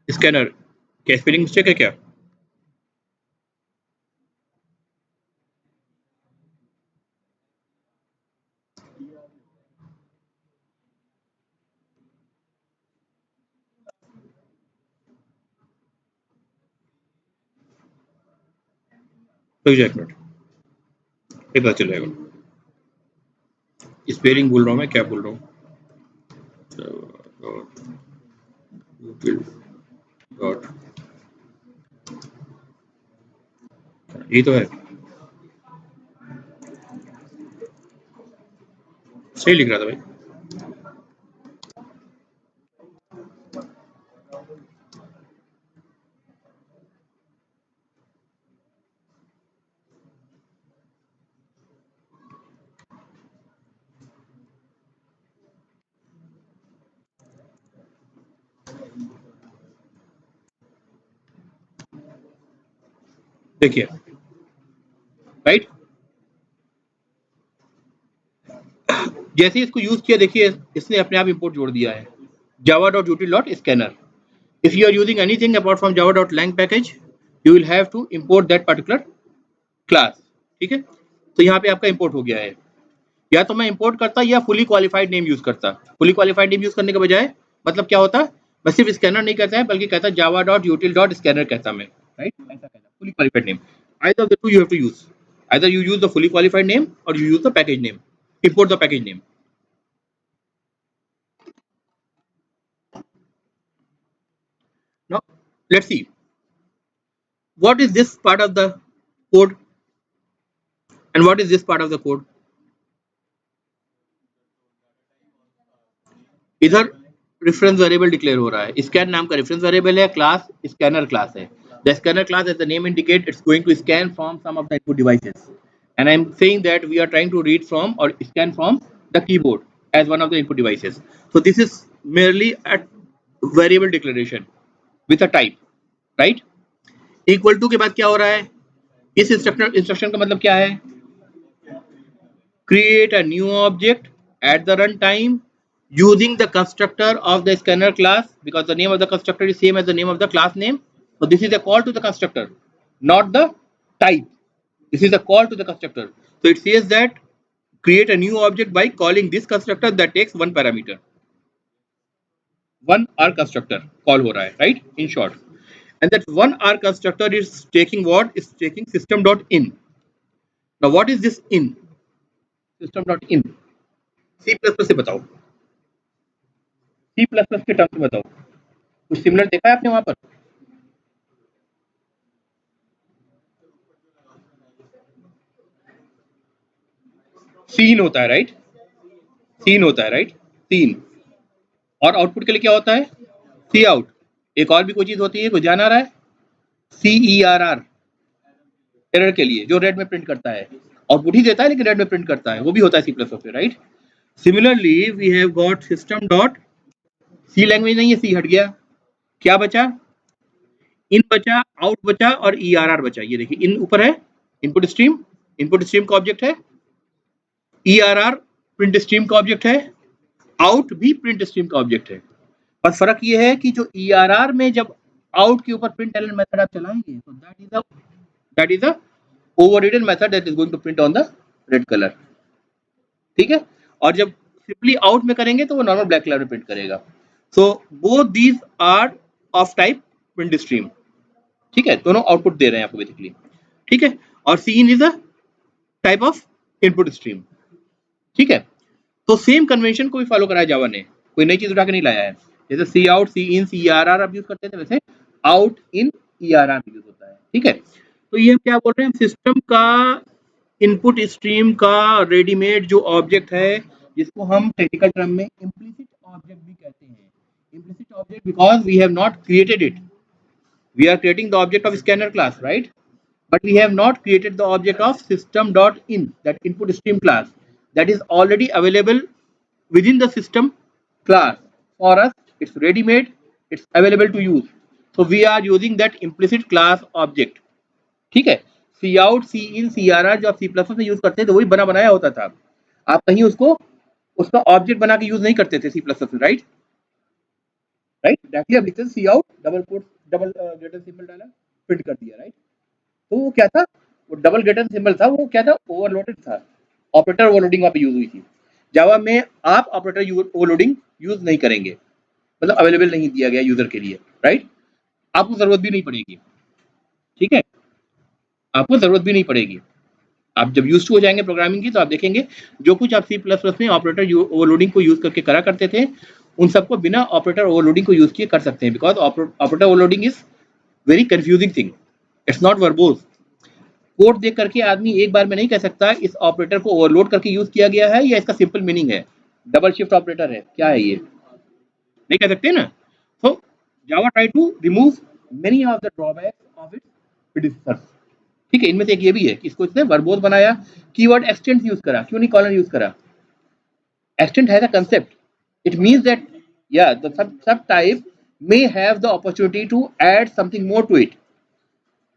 Scanner, क्या spelling mistake है क्या? रुक जाओ एक minute, ये पता चल जाएगा। स्पेलिंग बोल रहा हूँ मैं, क्या बोल रहा हूँ। डॉट, ये तो है, सही लिख रहा था भाई। देखिए, राइट, जैसे ही इसको यूज किया, देखिए इसने अपने आप इंपोर्ट जोड़ दिया है, java.util.scanner. If you are using anything apart from java.lang package, you will have to import that particular class. ठीक है, तो यहाँ पे आपका इंपोर्ट हो गया है। या तो मैं इंपोर्ट करता या फुली क्वालिफाइड नेम यूज करता। फुली क्वालिफाइड नेम यूज करने के बजाय मतलब क्या होता, मैं सिर्फ स्कैनर नहीं कहता है बल्कि कहता java.util.scanner कहता मैं, राइट, ऐसा कहता fully qualified name. Either of the two you have to use. Either you use the fully qualified name or you use the package name. Import the package name. Now let's see what is this part of the code and what is this part of the code. इधर reference variable declare हो रहा है, scan नाम का reference variable है, class scanner class है। The scanner class, as the name indicates, it's going to scan from some of the input devices. And I'm saying that we are trying to read from or scan from the keyboard as one of the input devices. So this is merely a variable declaration with a type, right? Equal to के बाद क्या हो रहा है, इस instruction का मतलब क्या है, create a new object at the runtime using the constructor of the scanner class, because the name of the constructor is same as the name of the class name. So this is a call to the constructor, not the type. This is a call to the constructor. So it says that create a new object by calling this constructor that takes one parameter. One R constructor call हो रहा है, right? In short, and that one R constructor is taking what? Is taking system.in. Now what is this in? System.in. C++ से बताओ, सी plus plus के terms में बताओ, कुछ similar देखा है आपने वहां पर? सीन होता है, राइट, सीन होता है, राइट, सीन। और आउटपुट के लिए क्या होता है, सी आउट। एक और भी कोई चीज होती है, कोई ध्यान आ रहा है, CERR, एरर के लिए, जो रेड में प्रिंट करता है, आउटपुट ही देता है लेकिन रेड में प्रिंट करता है, वो भी होता है सी प्लस प्लस पे, right. Similarly we have got system dot, C language नहीं है, सी हट गया, क्या बचा, इन बचा, आउट बचा और ERR बचा। ये देखिए इन ऊपर है, इनपुट स्ट्रीम, इनपुट स्ट्रीम का ऑब्जेक्ट है, ERR प्रिंट स्ट्रीम का ऑब्जेक्ट है, आउट भी प्रिंट स्ट्रीम का ऑब्जेक्ट है। बस फर्क ये है कि जो ERR में जब आउट के ऊपर प्रिंट एलन मेथड आप चलाएंगे तो that is a overridden method that is going to print on the red colour, ठीक है। और जब सिंपली आउट में करेंगे तो वो नॉर्मल ब्लैक कलर में प्रिंट करेगा। So both these are of type print stream, ठीक है, दोनों आउटपुट दे रहे हैं आपको बेसिकली, ठीक है। और cin is a type of input stream, ठीक है। तो सेम कन्वेंशन को भी फॉलो करा है जावा ने, कोई नई चीज उठा के नहीं लाया है। जैसे सी आउट, सी इन, CERR आप यूज करते थे, वैसे आउट इन ERR यूज होता है, ठीक है। तो ये हम क्या बोल रहे हैं, सिस्टम का इनपुट स्ट्रीम का रेडीमेड जो ऑब्जेक्ट है, जिसको हम टेक्निकल टर्म में इम्प्लिसिट ऑब्जेक्ट भी कहते हैं। Implicit object because we have not created it, we are creating the object of scanner class, right, but we have not created the object of system.in, that input stream class that is already available within the system class. For us it's ready made, it's available to use, so we are using that implicit class object, ठीक है। सी out, सी इन, CRR जो आप सी plus में use करते थे वही बना बनाया होता था, आप कहीं उसको उसका ऑब्जेक्ट बना के यूज नहीं करते थे सी प्लस में, राइट, राइट, डायरेक्टली आप लिखते थे cout, double quote, double greater symbol डाला, प्रिंट कर दिया, राइट। तो वो क्या था, वो डबल ग्रेटर सिंबल था, वो क्या था, ओवरलोडेड था, ऑपरेटर ओवरलोडिंग वहां पे यूज हुई थी। जावा में आप ऑपरेटर ओवरलोडिंग यूज नहीं करेंगे, मतलब अवेलेबल नहीं दिया गया यूजर के लिए, राइट, आपको जरूरत भी नहीं पड़ेगी, ठीक है। आपको जरूरत भी नहीं पड़ेगी। आप जब यूज टू हो जाएंगे प्रोग्रामिंग की तो आप देखेंगे जो कुछ आप सी प्लस प्लस में ऑपरेटर ओवरलोडिंग को यूज करके करा करते थे, उन सबको बिना ऑपरेटर ओवरलोडिंग को यूज किए कर सकते हैं, because operator overloading is very confusing thing, it's not verbose. Code देख करके आदमी एक बार में नहीं कह सकता इस ऑपरेटर को ओवरलोड करके यूज किया गया है या इसका सिंपल मीनिंग है डबल शिफ्ट ऑपरेटर है, क्या है ये, नहीं कह सकते ना। So Java try to remove many of the drawbacks of its predecessors. ठीक है, इनमें से एक ये भी है कि इसको इसने वर्बोज बनाया, कीवर्ड एक्सटेंड यूज करा, क्यों नहीं कॉलन यूज करा? Extent has a concept. It means that yeah, the subtype may have the opportunity to add something more to it.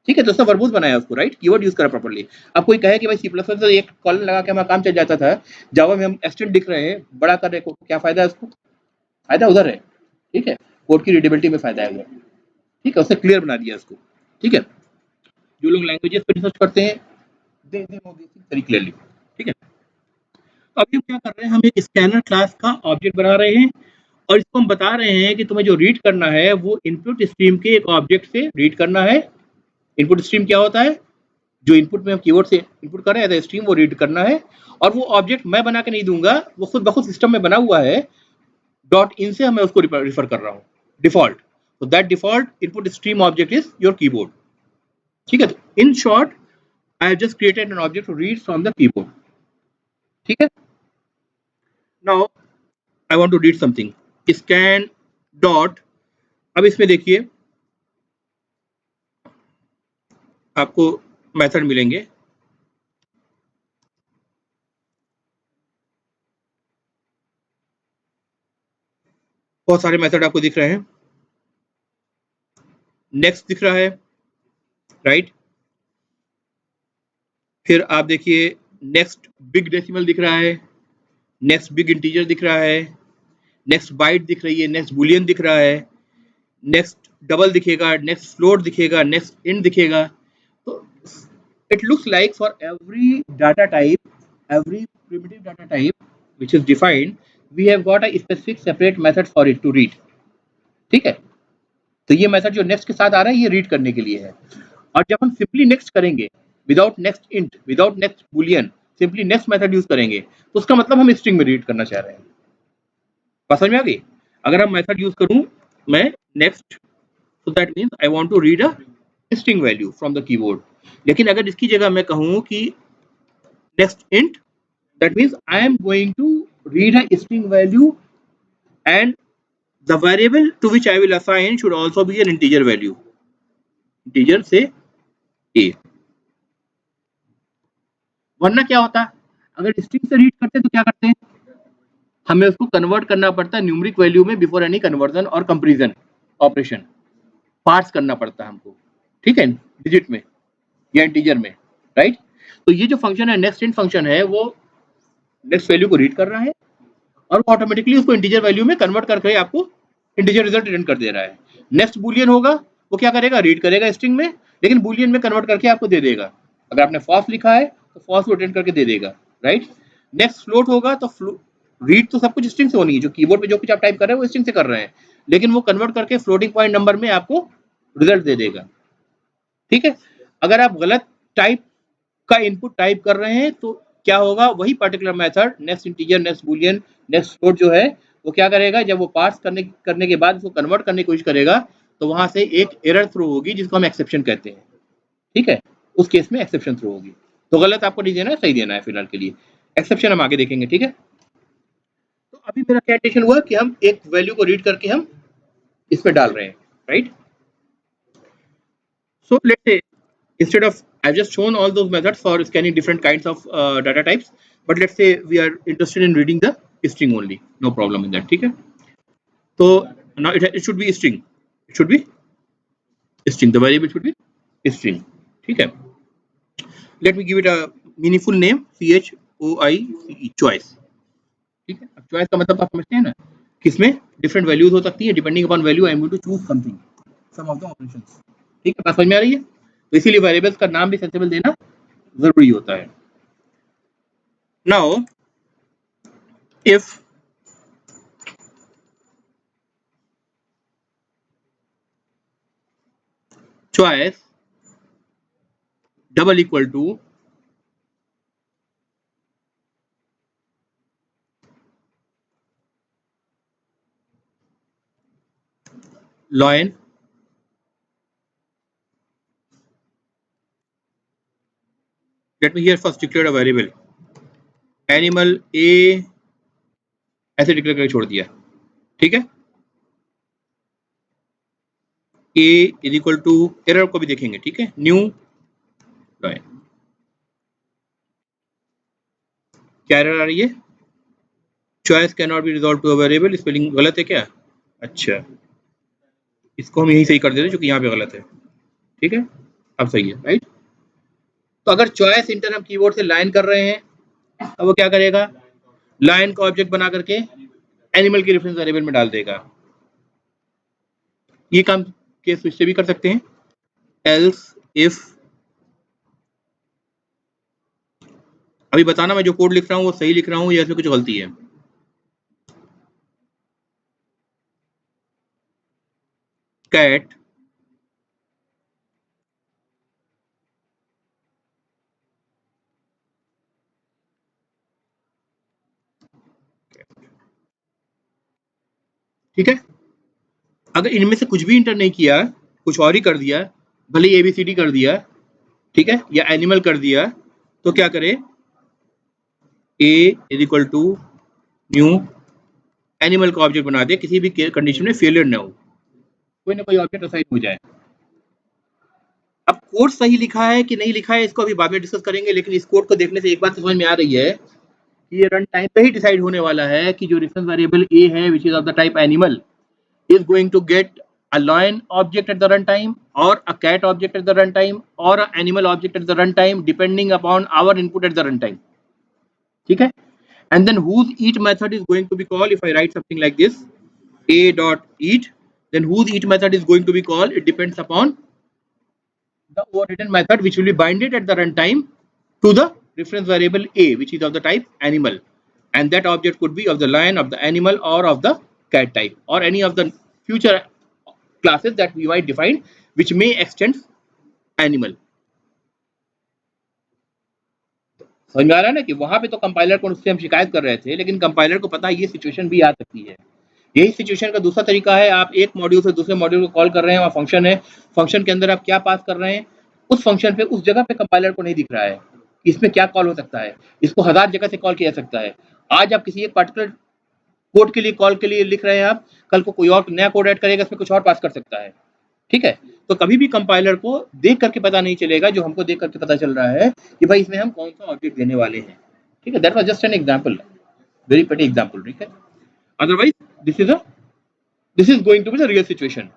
ठीक है, तो उसने वर्बूज बनाया उसको, राइट, कीवर्ड यूज करा प्रॉपर्ली। अब कोई कहे कि भाई सी प्लस प्लस एक कॉलन लगा के हमारा काम चल जाता था, जावा में हम एक्सटेंड दिख रहे हैं, बड़ा कर रहे हैं, क्या फायदा है उसको? फायदा उधर है, ठीक है, कोड की रीडेबिलिटी में फायदा है उधर। ठीक है, उसने क्लियर बना दिया इसको। ठीक है, जो लोग लैंग्वेजेस पर रिसर्च करते हैं they know this thing very clearly. ठीक है, तो अभी हम क्या कर रहे हैं, हम एक स्कैनर क्लास का ऑब्जेक्ट बना रहे हैं और इसको हम बता रहे हैं कि तुम्हें जो रीड करना है वो इनपुट स्ट्रीम के एक ऑब्जेक्ट से रीड करना है। इनपुट स्ट्रीम क्या होता है? जो इनपुट में हम कीवर्ड से इनपुट कर रहे हैं स्ट्रीम वो रीड करना है, और वो ऑब्जेक्ट मैं बना के नहीं दूंगा, वो खुद ब खुद सिस्टम में बना हुआ है। डॉट इन से मैं उसको रिफर कर रहा हूँ, डिफॉल्ट। तो that default input stream object is your keyboard. ठीक है, तो in short I have just created an object to read from the keyboard. ठीक है, now I want to read something, scan dot. अब इसमें देखिए आपको मेथड मिलेंगे, बहुत सारे मेथड आपको दिख रहे हैं। नेक्स्ट दिख रहा है, राइट, फिर आप देखिए नेक्स्ट बिग डेसिमल दिख रहा है, नेक्स्ट बिग इंटीजर दिख रहा है, नेक्स्ट बाइट दिख रही है, नेक्स्ट बुलियन दिख रहा है, नेक्स्ट डबल दिखेगा, नेक्स्ट फ्लोट दिखेगा, नेक्स्ट इंट दिखेगा। तो it looks like for every data type, every primitive data type which is defined, we have got a specific separate method for it to read। ठीक है, तो ये method जो next के साथ आ रहा है ये रीड करने के लिए है। और जब हम सिंपली नेक्स्ट करेंगे without next int, without next Boolean, simply next method use करेंगे, तो उसका मतलब हम स्ट्रिंग में रीड करना चाह रहे हैं। बात समझ में आ गई? अगर हम मेथड यूज करूं मैं next, so that means I want to read a string value from the keyboard। लेकिन अगर इसकी जगह मैं कहूँ कि next int, that means I am going to read a string value and the variable to which I will assign should also be an integer value, integer से a। वरना क्या होता, अगर स्ट्रिंग से रीड करते तो क्या करते हैं, हमें उसको कन्वर्ट करना पड़ता है न्यूमेरिक वैल्यू में बिफोर एनी कन्वर्जन और कंपेरिजन ऑपरेशन, पार्स करना पड़ता है हमको। ठीक है, डिजिट में या इंटीजर में, राइट। तो ये जो फंक्शन है नेक्स्ट इंट फंक्शन है, वो नेक्स्ट वैल्यू को रीड कर रहा है और ऑटोमेटिकली उसको इंटीजर वैल्यू में कन्वर्ट करके आपको इंटीजर रिजल्ट रिटर्न कर दे रहा है। नेक्स्ट बुलियन होगा, वो क्या करेगा, रीड करेगा स्ट्रिंग में, लेकिन बुलियन में कन्वर्ट करके आपको दे देगा। अगर आपने फॉल्स लिखा है तो फॉल्स को रिटर्न करके दे देगा, राइट। नेक्स्ट फ्लोट होगा तो रीड तो सब कुछ स्ट्रिंग से होनी है, जो कीबोर्ड पे जो कुछ आप टाइप कर रहे हैं वो स्ट्रिंग से कर रहे हैं, लेकिन वो कन्वर्ट करके फ्लोटिंग पॉइंट नंबर में आपको रिजल्ट दे देगा। ठीक है, अगर आप गलत टाइप का इनपुट टाइप कर रहे हैं तो क्या होगा, वही particular method next integer, next Boolean, next float जो है वो क्या करेगा, जब वो पार्स करने के बाद उसको कन्वर्ट करने की कोशिश करेगा तो वहां से एक एरर थ्रो होगी जिसको हम एक्सेप्शन कहते हैं। ठीक है, उस केस में एक्सेप्शन थ्रो होगी। तो गलत आपको नहीं देना है, सही देना है फिलहाल के लिए, एक्सेप्शन हम आगे देखेंगे। ठीक है, तो अभी मेरा क्या इंटेंशन हुआ कि हम एक वैल्यू को रीड करके हम इसमें डाल रहे हैं, right. So let's say instead of, I've just shown all those methods for scanning different kinds of data types, but let's say we are interested in reading the string only, no problem in that। ठीक है, तो now it should be string, it should be string, the variable should be string। ठीक है, let me give it a meaningful name, choice, choice। ठीक है, अब choice का मतलब आप समझते हैं ना, किसमें डिफरेंट वैल्यूज हो सकती है, depending upon value I am going to choose something, some of the operations. ठीक है, बात समझ में आ रही है? तो इसीलिए वेरिएबल्स का नाम भी सेंसिबल देना जरूरी होता है। Now if choice double equal to lion, let me here first declare a variable animal a, ऐसे डिक्लेयर करके छोड़ दिया, ठीक है। A is equal to, error को भी देखेंगे, ठीक है, न्यू लॉइन। क्या एरर आ रही है? Choice can not be resolve to a variable, spelling गलत है क्या? अच्छा, इसको हम यही सही कर देते क्योंकि यहाँ पे गलत है, ठीक है, अब सही है, राइट। तो अगर चॉइस इंटर हम कीबोर्ड से लाइन कर रहे हैं, अब वो क्या करेगा, लाइन को ऑब्जेक्ट बना करके एनिमल की रेफरेंस वेरिएबल में डाल देगा। ये काम केस स्विच से भी कर सकते हैं, एल्स इफ, अभी बताना मैं जो कोड लिख रहा हूँ वो सही लिख रहा हूँ या इसमें कुछ गलती है। कैट ठीक है, अगर इनमें से कुछ भी इंटर नहीं किया, कुछ और ही कर दिया, भले ही एबीसीडी कर दिया, ठीक है, या एनिमल कर दिया, तो क्या करे, a is equal to new animal का ऑब्जेक्ट बना दे, किसी भी कंडीशन में फेलियर ना हो, कोई ना कोई ऑब्जेक्ट असाइन हो जाए। अब कोड सही लिखा है कि नहीं लिखा है इसको अभी बाद में डिस्कस करेंगे, लेकिन इस कोड को देखने से एक बात समझ में आ रही है कि ये रन टाइम पे ही डिसाइड होने वाला है कि जो रेफरेंस वेरिएबल ए है which is of the type animal is going to get a lion object at the runtime or a cat object at the runtime or an animal object at the runtime depending upon our input at the runtime, ठीक है। And then whose each method is going to be called, if I write something like this, a dot each, then whose each method is going to be called, it depends upon the overridden method which will be binded at the runtime to the reference variable a, which is of the type animal, and that object could be of the lion, of the animal, or of the cat type, or any of the future classes that we might define which may extend animal। समझ में आ रहा है ना कि वहां पे तो compiler को उससे हम शिकायत कर रहे थे, लेकिन कंपाइलर को पता है ये सिचुएशन भी आ सकती है। यही सिचुएशन का दूसरा तरीका है, आप एक मॉड्यूल से दूसरे मॉड्यूल को कॉल कर रहे हैं, वहाँ फंक्शन है, फंक्शन के अंदर आप क्या पास कर रहे हैं, उस फंक्शन पे उस जगह पे कंपाइलर को नहीं दिख रहा है इसमें क्या कॉल हो सकता है, इसको 1000 जगह से कॉल किया जा सकता है। आज आप किसी एक पर्टिकुलर कोड के लिए कॉल के लिए लिख रहे हैं आप, कल को कोई और नया कोड ऐड करेगा, इसमें कुछ और पास कर सकता है, ठीक है। तो कभी भी कंपाइलर को देख करके पता नहीं चलेगा, जो हमको देख करके पता चल रहा है कि भाई इसमें हम कौन सा ऑब्जेक्ट देने वाले हैं, ठीक है। That was just an example, very petty example, ठीक है। Otherwise this is going to be the real situation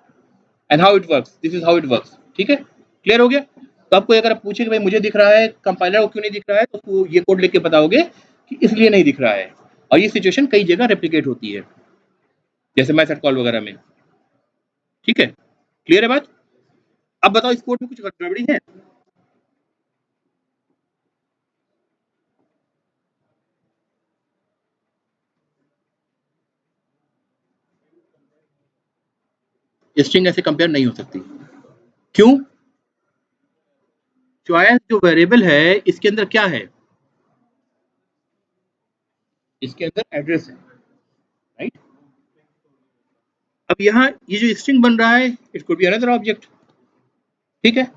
and how it works, this is how it works, ठीक है, क्लियर हो गया। तो आपको अगर आप पूछे कि भाई मुझे दिख रहा है, कंपाइलर को क्यों नहीं दिख रहा है, तो उसको ये कोड लिख के बताओगे कि इसलिए नहीं दिख रहा है, और ये सिचुएशन कई जगह रेप्लिकेट होती है, जैसे मैथड कॉल वगैरह में, ठीक है, क्लियर है बात। अब बताओ इस कोड में कुछ गड़बड़ी है? स्ट्रिंग ऐसे कंपेयर नहीं हो सकती, क्यों? चॉइस जो वेरिएबल है इसके अंदर क्या है, इसके अंदर एड्रेस है, राइट। अब यहाँ ये जो स्ट्रिंग बन रहा है, it could be another object, ठीक है।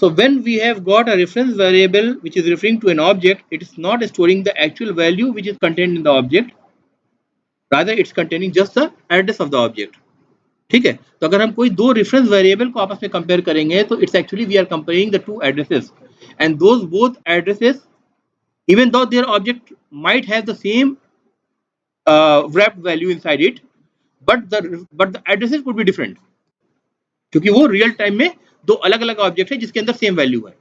So when we have got a reference variable which is referring to an object, it is not storing the actual value which is contained in the object, rather it's containing just the address of the object, ठीक है। तो अगर हम कोई दो reference variable को आपस में कंपेयर करेंगे तो it's actually we are comparing the two addresses, and those both addresses even though their object might have the same wrapped value inside it, but the addresses could be different, क्योंकि वो real time में दो अलग अलग object है जिसके अंदर same value है,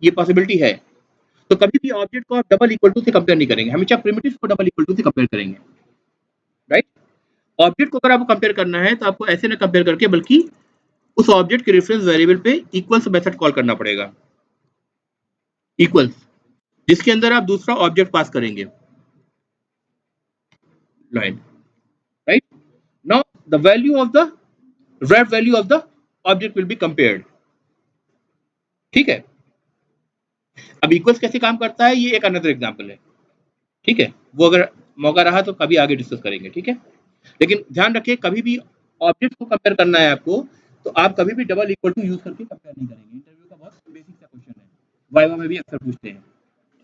ये पॉसिबिलिटी है। तो कभी भी ऑब्जेक्ट को आप डबल इक्वल टू से कंपेयर नहीं करेंगे, हमेशा प्रिमिटिव को डबल इक्वल टू से कंपेयर करेंगे, राइट। ऑब्जेक्ट को अगर आपको कंपेयर करना है तो आपको ऐसे ना कंपेयर करके, बल्कि उस ऑब्जेक्ट के रेफरेंस वेरिएबल पे इक्वल्स मेथड कॉल करना पड़ेगा, इक्वल्स, जिसके अंदर आप दूसरा ऑब्जेक्ट पास करेंगे, line, right. Now the value of the wrapped value of the object will be compared, ठीक है। अब इक्वल्स कैसे काम करता है ये एक अनदर एग्जांपल है, ठीक है, वो अगर मौका रहा तो कभी आगे डिस्कस करेंगे, ठीक है। लेकिन ध्यान रखिए कभी भी ऑब्जेक्ट को कंपेयर करना है आपको तो आप कभी भी डबल इक्वल टू यूज करके कंपेयर नहीं करेंगे। इंटरव्यू का बहुत बेसिक सा क्वेश्चन है, वाइवा में भी अक्सर पूछते हैं,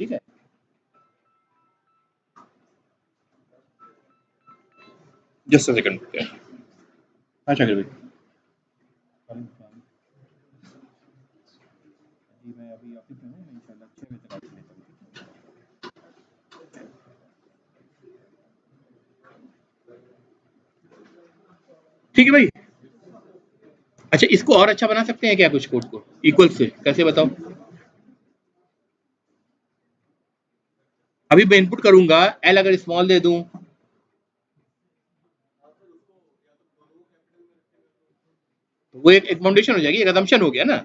ठीक है। Just a second. अच्छा भाई जी, मैं अभी ऑफिस में हूँ, मैं इंशाल्लाह 6 बजे तक ऑफिस लेता हूँ। ठीक है भाई। अच्छा इसको और अच्छा बना सकते हैं क्या कुछ कोड को इक्वल से, कैसे बताओ? अभी मैं इनपुट करूंगा एल अगर स्मॉल दे दूं तो वो एक फाउंडेशन हो जाएगी, एक असम्पशन हो गया ना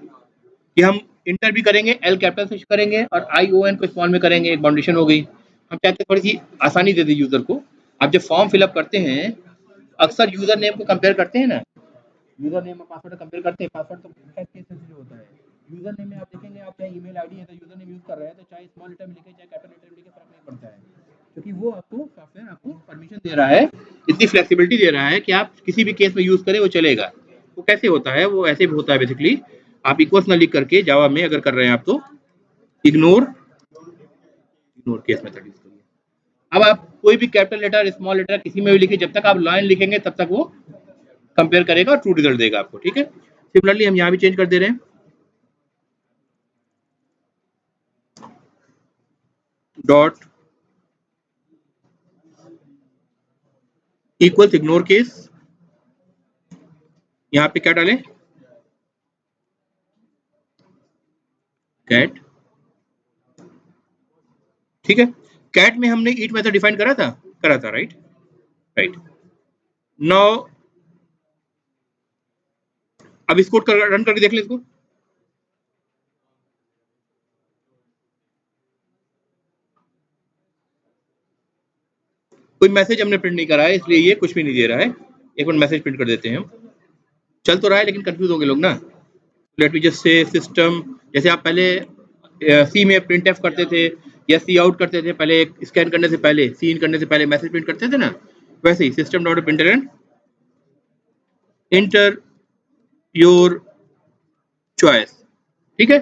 कि हम इंटर भी करेंगे एल कैपिटल से करेंगे और आई ओ एन को स्मॉल में करेंगे, एक फाउंडेशन हो गई। हम चाहते हैं थोड़ी सी आसानी दे दें यूजर को। आप जब फॉर्म फिलअप करते हैं अक्सर यूजर नेम को कंपेयर करते हैं ना, यूजर नेम और पासवर्ड कंपेयर करते हैं। पासवर्ड तो केस सेंसिटिव होता है। यूजर नेम में आप देखेंगे, आप चाहे ईमेल आईडी है तो यूजर नेम यूज कर रहे हैं तो चाहे स्मॉल लेटर में लिखे चाहे कैपिटल लेटर में लिखे फर्क नहीं पड़ता है, क्योंकि वो आपको सॉफ्टवेयर आपको परमिशन दे रहा है, इतनी फ्लेक्सिबिलिटी दे रहा है कि आप किसी भी केस में यूज करें वो चलेगा। वो कैसे होता है, वो ऐसे भी होता है बेसिकली। आप इक्वल्स ना लिख करके जावा में अगर कर रहे हैं आप तो ignore ignore case method use करिए। अब आप कोई भी कैपिटल लेटर स्मॉल लेटर किसी में भी लिखिए, जब तक आप लाइन लिखेंगे तब तक वो कंपेयर करेगा और ट्रू रिजल्ट देगा आपको, ठीक है। सिमिलरली हम यहाँ भी चेंज कर दे रहे हैं डॉट इक्वल्स इग्नोर केस, यहाँ पे क्या डालें कैट, ठीक है। कैट में हमने ईट मेथड डिफाइन करा था राइट राइट। नाउ अब इसको रन करके देख लें इसको। कोई मैसेज हमने प्रिंट नहीं करा है इसलिए ये कुछ भी नहीं दे रहा है। एक बार मैसेज प्रिंट कर देते हैं हम। चल तो रहा है लेकिन कंफ्यूज होंगे लोग ना। Let me just say system, जैसे आप पहले सी में प्रिंट एफ करते थे या सी आउट करते थे, पहले स्कैन करने से पहले सी इन करने से पहले मैसेज प्रिंट करते थे ना, वैसे ही system dot printer enter your choice, ठीक है।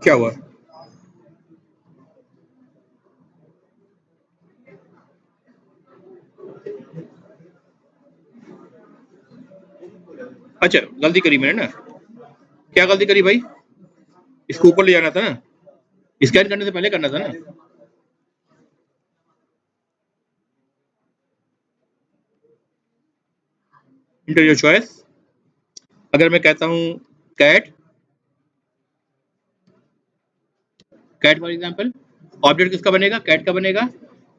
क्या हुआ? अच्छा गलती करी मैंने ना। क्या गलती करी भाई? इसको ऊपर ले जाना था ना, स्कैन करने से पहले करना था ना। इंटर योर चॉइस, अगर मैं कहता हूँ cat cat for example, object किसका बनेगा? कैट का बनेगा।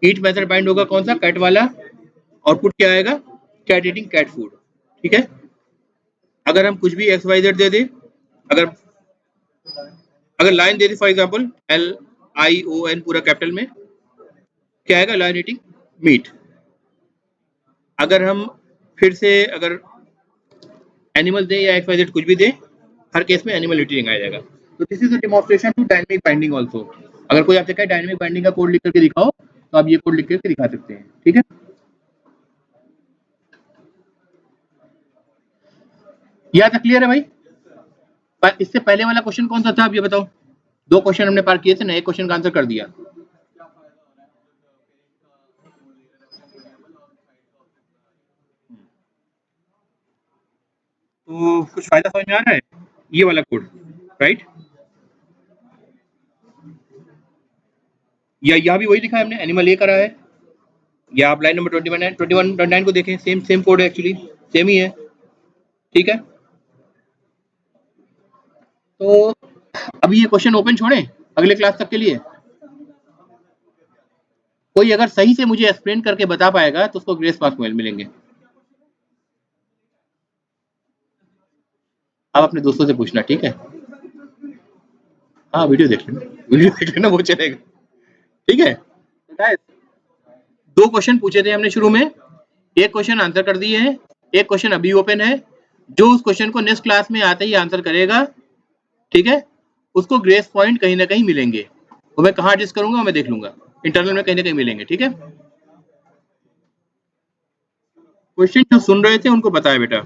ईच मेथड बाइंड होगा कौन सा? कैट वाला। आउटपुट क्या आएगा? कैट ईटिंग कैट फूड, ठीक है। अगर हम कुछ भी एक्स वाई जेड दे दें, अगर अगर लाइन दे दी for example L I O N पूरा कैपिटल में, क्या आएगा? Lion eating meat. अगर हम फिर से अगर एनिमल दे या एक्स वाई जेड कुछ भी दे, हर केस में एनिमल ईटिंग आ जाएगा। तो this is a demonstration to dynamic binding also. अगर कोई आपसे कहे डायनेमिक बाइंडिंग का कोड लिख करके दिखाओ तो आप ये कोड लिख करके दिखा सकते हैं, ठीक है। यह तक क्लियर है भाई? पर इससे पहले वाला क्वेश्चन कौन सा था आप ये बताओ? दो क्वेश्चन हमने पार किए थे ना, एक क्वेश्चन का आंसर कर दिया। तो कुछ फायदा समझ में आ रहा है ये वाला कोड, राइट? या यहाँ भी वही लिखा है हमने, एनिमल ए करा है। या आप लाइन नंबर 21.9 को देखें, सेम सेम कोड है एक्चुअली, सेम ही है, ठीक है। तो अभी ये क्वेश्चन ओपन छोड़ें अगले क्लास तक के लिए। कोई अगर सही से मुझे एक्सप्लेन करके बता पाएगा तो उसको ग्रेस मार्क्स मिलेंगे। आप अपने दोस्तों से पूछना, ठीक है। हाँ वीडियो देख लेना, वीडियो देख लेना वो चलेगा, ठीक है। दो क्वेश्चन पूछे थे हमने शुरू में, एक क्वेश्चन आंसर कर दिए हैं, एक क्वेश्चन अभी ओपन है। जो उस क्वेश्चन को नेक्स्ट क्लास में आते ही आंसर करेगा, ठीक है, उसको ग्रेस पॉइंट कहीं ना कहीं मिलेंगे। वो मैं कहाँ एडजस्ट करूंगा मैं देख लूंगा, इंटरनल में कहीं ना कहीं मिलेंगे। ठीक है, क्वेश्चन जो सुन रहे थे उनको पता है बेटा।